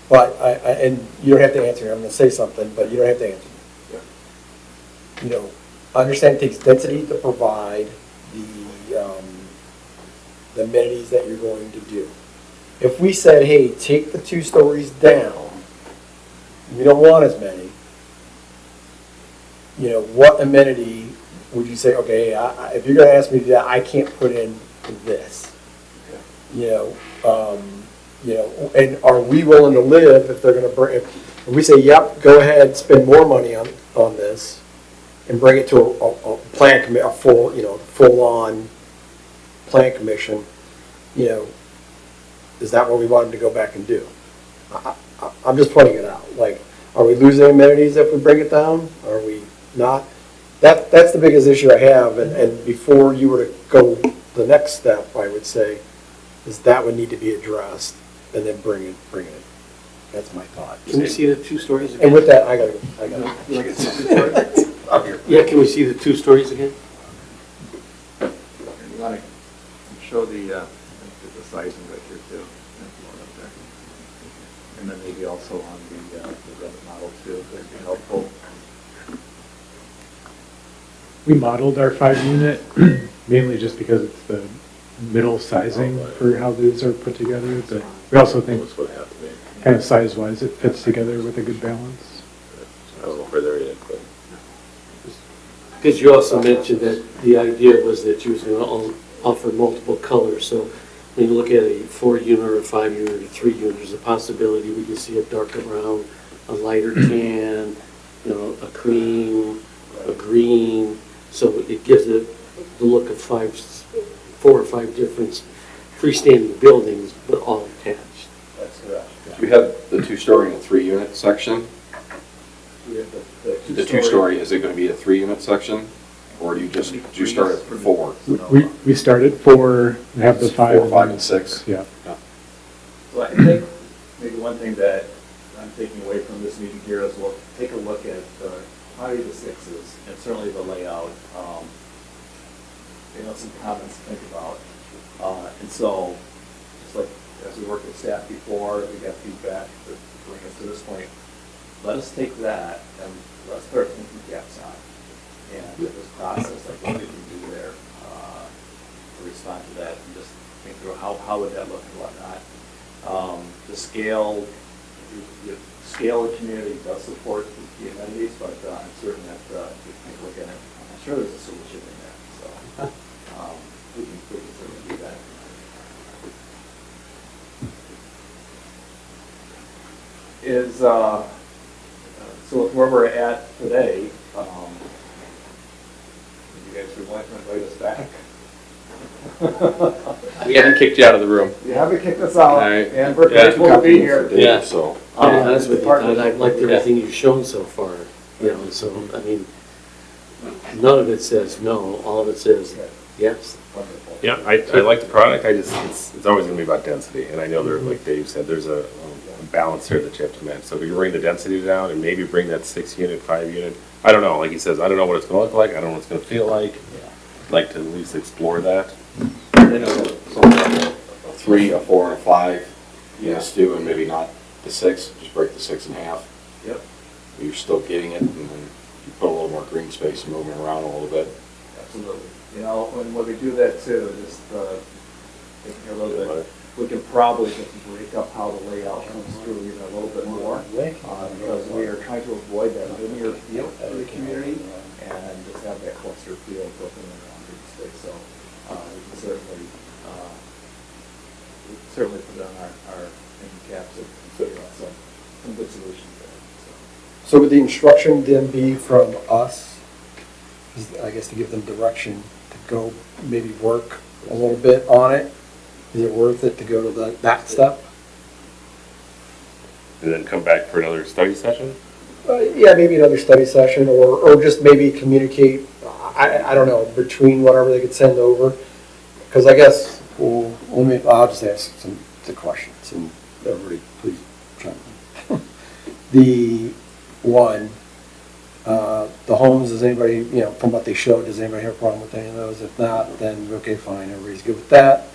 But, and you don't have to answer, I'm gonna say something, but you don't have to answer. Understand it takes density to provide the amenities that you're going to do. If we said, hey, take the 2 stories down, we don't want as many, what amenity would you say, okay, if you're gonna ask me to do that, I can't put in this? and are we willing to live if they're gonna bring, if we say, yep, go ahead, spend more money on this, and bring it to a plan commi, a full, full-on plan commission, is that what we want them to go back and do? I'm just pointing it out, like, are we losing amenities if we bring it down? Are we not? That's the biggest issue I have, and before you were to go the next step, I would say, is that would need to be addressed, and then bring it. That's my thought. Can we see the two stories again? And with that, I gotta. Yeah, can we see the two stories again? You want to show the sizing right here too. And then maybe also on the Revit model too, that'd be helpful. We modeled our 5-unit mainly just because it's the middle sizing for how these are put together, but we also think kind of size-wise it fits together with a good balance. I don't know if we're there yet, but. Because you also mentioned that the idea was that you was going to offer multiple colors, so when you look at a 4-unit or a 5-unit or a 3-unit, there's a possibility we can see a darker brown, a lighter tan, a cream, a green, so it gives it the look of 4 or 5 different freestanding buildings, but all attached. That's correct. Do you have the 2-story and a 3-unit section? We have The 2-story, is it going to be a 3-unit section? Or do you start at 4? We started 4, we have the 5. 4, 5, and 6. Yeah. So I think maybe one thing that I'm taking away from this meeting here is we'll take a look at probably the 6s and certainly the layout. Some comments to think about. And so, just like as we worked with staff before, we got feedback to bring us to this point. Let us take that and let's start thinking gaps on. And with this process, like what we can do there to respond to that and just think through how would that look and whatnot. The scale of community does support the amenities, but I'm certain that if we take a look at it, I'm sure there's a solution in there. So we can certainly do that. So with where we're at today, you guys would like to invite us back? We haven't kicked you out of the room. You haven't kicked us out, All right. and we're grateful to be here. Yeah. So, To be honest with you, Todd, I've liked everything you've shown so far, so, I mean, none of it says no, all of it says yes. Wonderful. Yeah, I like the product, it's always gonna be about density, and I know there, like Dave said, there's a balance here that you have to manage. So if you bring the density down and maybe bring that 6-unit, 5-unit, I don't know, like he says, I don't know what it's gonna look like, I don't know what it's gonna feel like. I'd like to at least explore that. you know, a 3, a 4, and a 5, yes, do, and maybe not the 6, just break the 6 in half. Yep. You're still getting it, and then you put a little more green space and moving around a little bit. Absolutely. When we do that too, just thinking a little bit, we can probably just break up how the layout comes through even a little bit more, because we are trying to avoid that linear feel for the community and just have that cluster feel broken around green space. So we can certainly put on our thinking caps and figure out some good solutions there. So would the instruction then be from us, I guess to give them direction to go maybe work a little bit on it? Is it worth it to go to that step? And then come back for another study session? Yeah, maybe another study session, or just maybe communicate, I don't know, between whatever they could send over. Because I guess, well, I'll just ask the questions, and everybody please chime in. The one, the homes, does anybody, from what they showed, does anybody have a problem with any of those? If not, then okay, fine, everybody's good with that.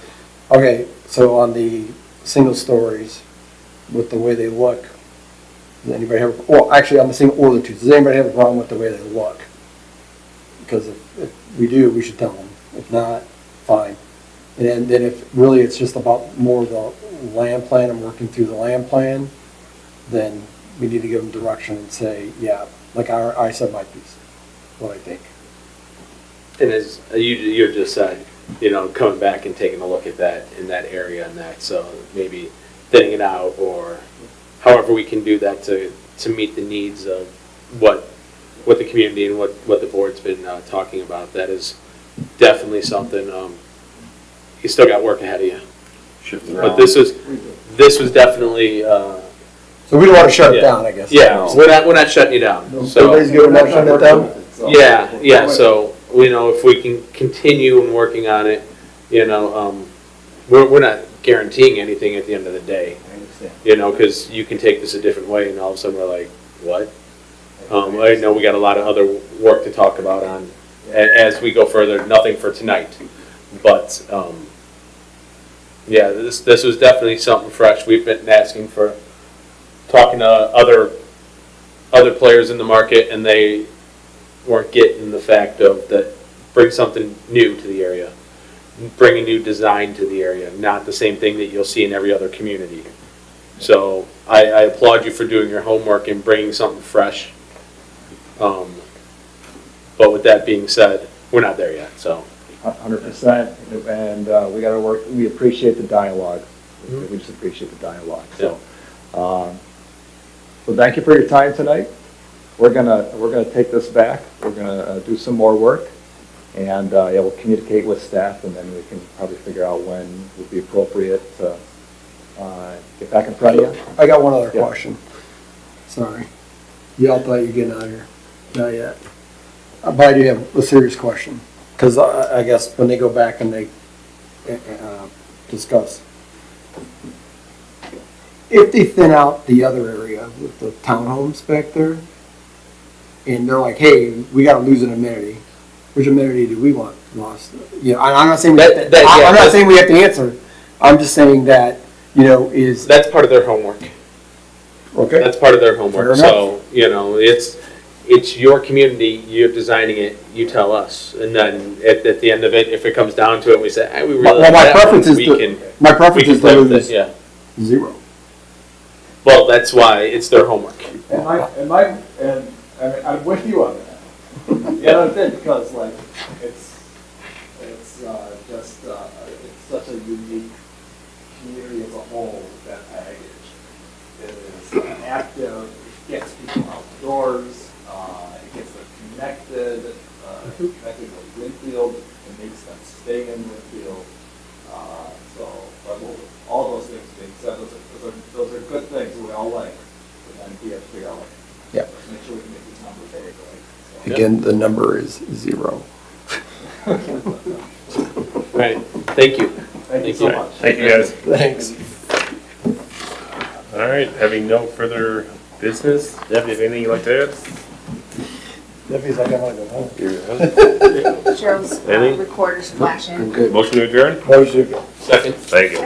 Okay, so on the single stories, with the way they look, does anybody have, well, actually, on the single or the two, does anybody have a problem with the way they look? Because if we do, we should tell them. If not, fine. And then if really it's just about more the land plan and working through the land plan, then we need to give them direction and say, yeah, like I said my piece, what I think. And as you just said, coming back and taking a look at that in that area and that, so maybe thinning it out or however we can do that to meet the needs of what the community and what the board's been talking about. That is definitely something, you still got work ahead of you. Shifting But around. this was definitely, So we don't want to shut it down, I guess. yeah, we're not shutting you down, so. Everybody's good with not shutting it down? Yeah, so, if we can continue in working on it, we're not guaranteeing anything at the end of the day. I understand. Because you can take this a different way and all of a sudden we're like, what? I know we got a lot of other work to talk about on, as we go further, nothing for tonight. But, yeah, this was definitely something fresh. We've been asking for, talking to other players in the market, and they weren't getting the fact of that, bring something new to the area. Bring a new design to the area, not the same thing that you'll see in every other community. So I applaud you for doing your homework and bringing something fresh. But with that being said, we're not there yet, so. 100%, and we got to work, we appreciate the dialogue. We just appreciate the dialogue, so. So thank you for your time tonight. We're gonna take this back, we're gonna do some more work, and yeah, we'll communicate with staff, and then we can probably figure out when would be appropriate to get back in front of you. I got one other Yeah. question. Sorry. Y'all thought you were getting out of here. Not yet. But I do have a serious question. Because I guess when they go back and they discuss, if they thin out the other area with the townhomes back there, and they're like, hey, we got to lose an amenity, which amenity do we want lost? I'm not saying I'm not saying we have to answer. I'm just saying that, is That's part of their homework. okay. That's part of their Fair homework. enough. So, it's your community, you're designing it, you tell us. And then at the end of it, if it comes down to it, we say, hey, we really Well, like my that preference one, is we to- can My preference is to play with lose it, yeah. 0. Well, that's why it's their homework. And I'm with you on that. Yeah, that's it, because like, it's just, it's such a unique community as a whole, that package. It is active, it gets people outdoors, it gets them connected with Winfield, it makes them stay in Winfield. So, all those things being said, those are good things we all like, and we have to figure out, Yeah. make sure we can make these numbers big, right? So- Again, the number is 0. Right, thank you. Thank you so Thank you. much. Thank you, guys. Thanks. All right, having no further business, Deb, you have anything you'd like to add? Debbie's like, I want to go home. Cheryl's Anything? recorder's flashing. Motion to adjourn? Motion. Second. Thank you.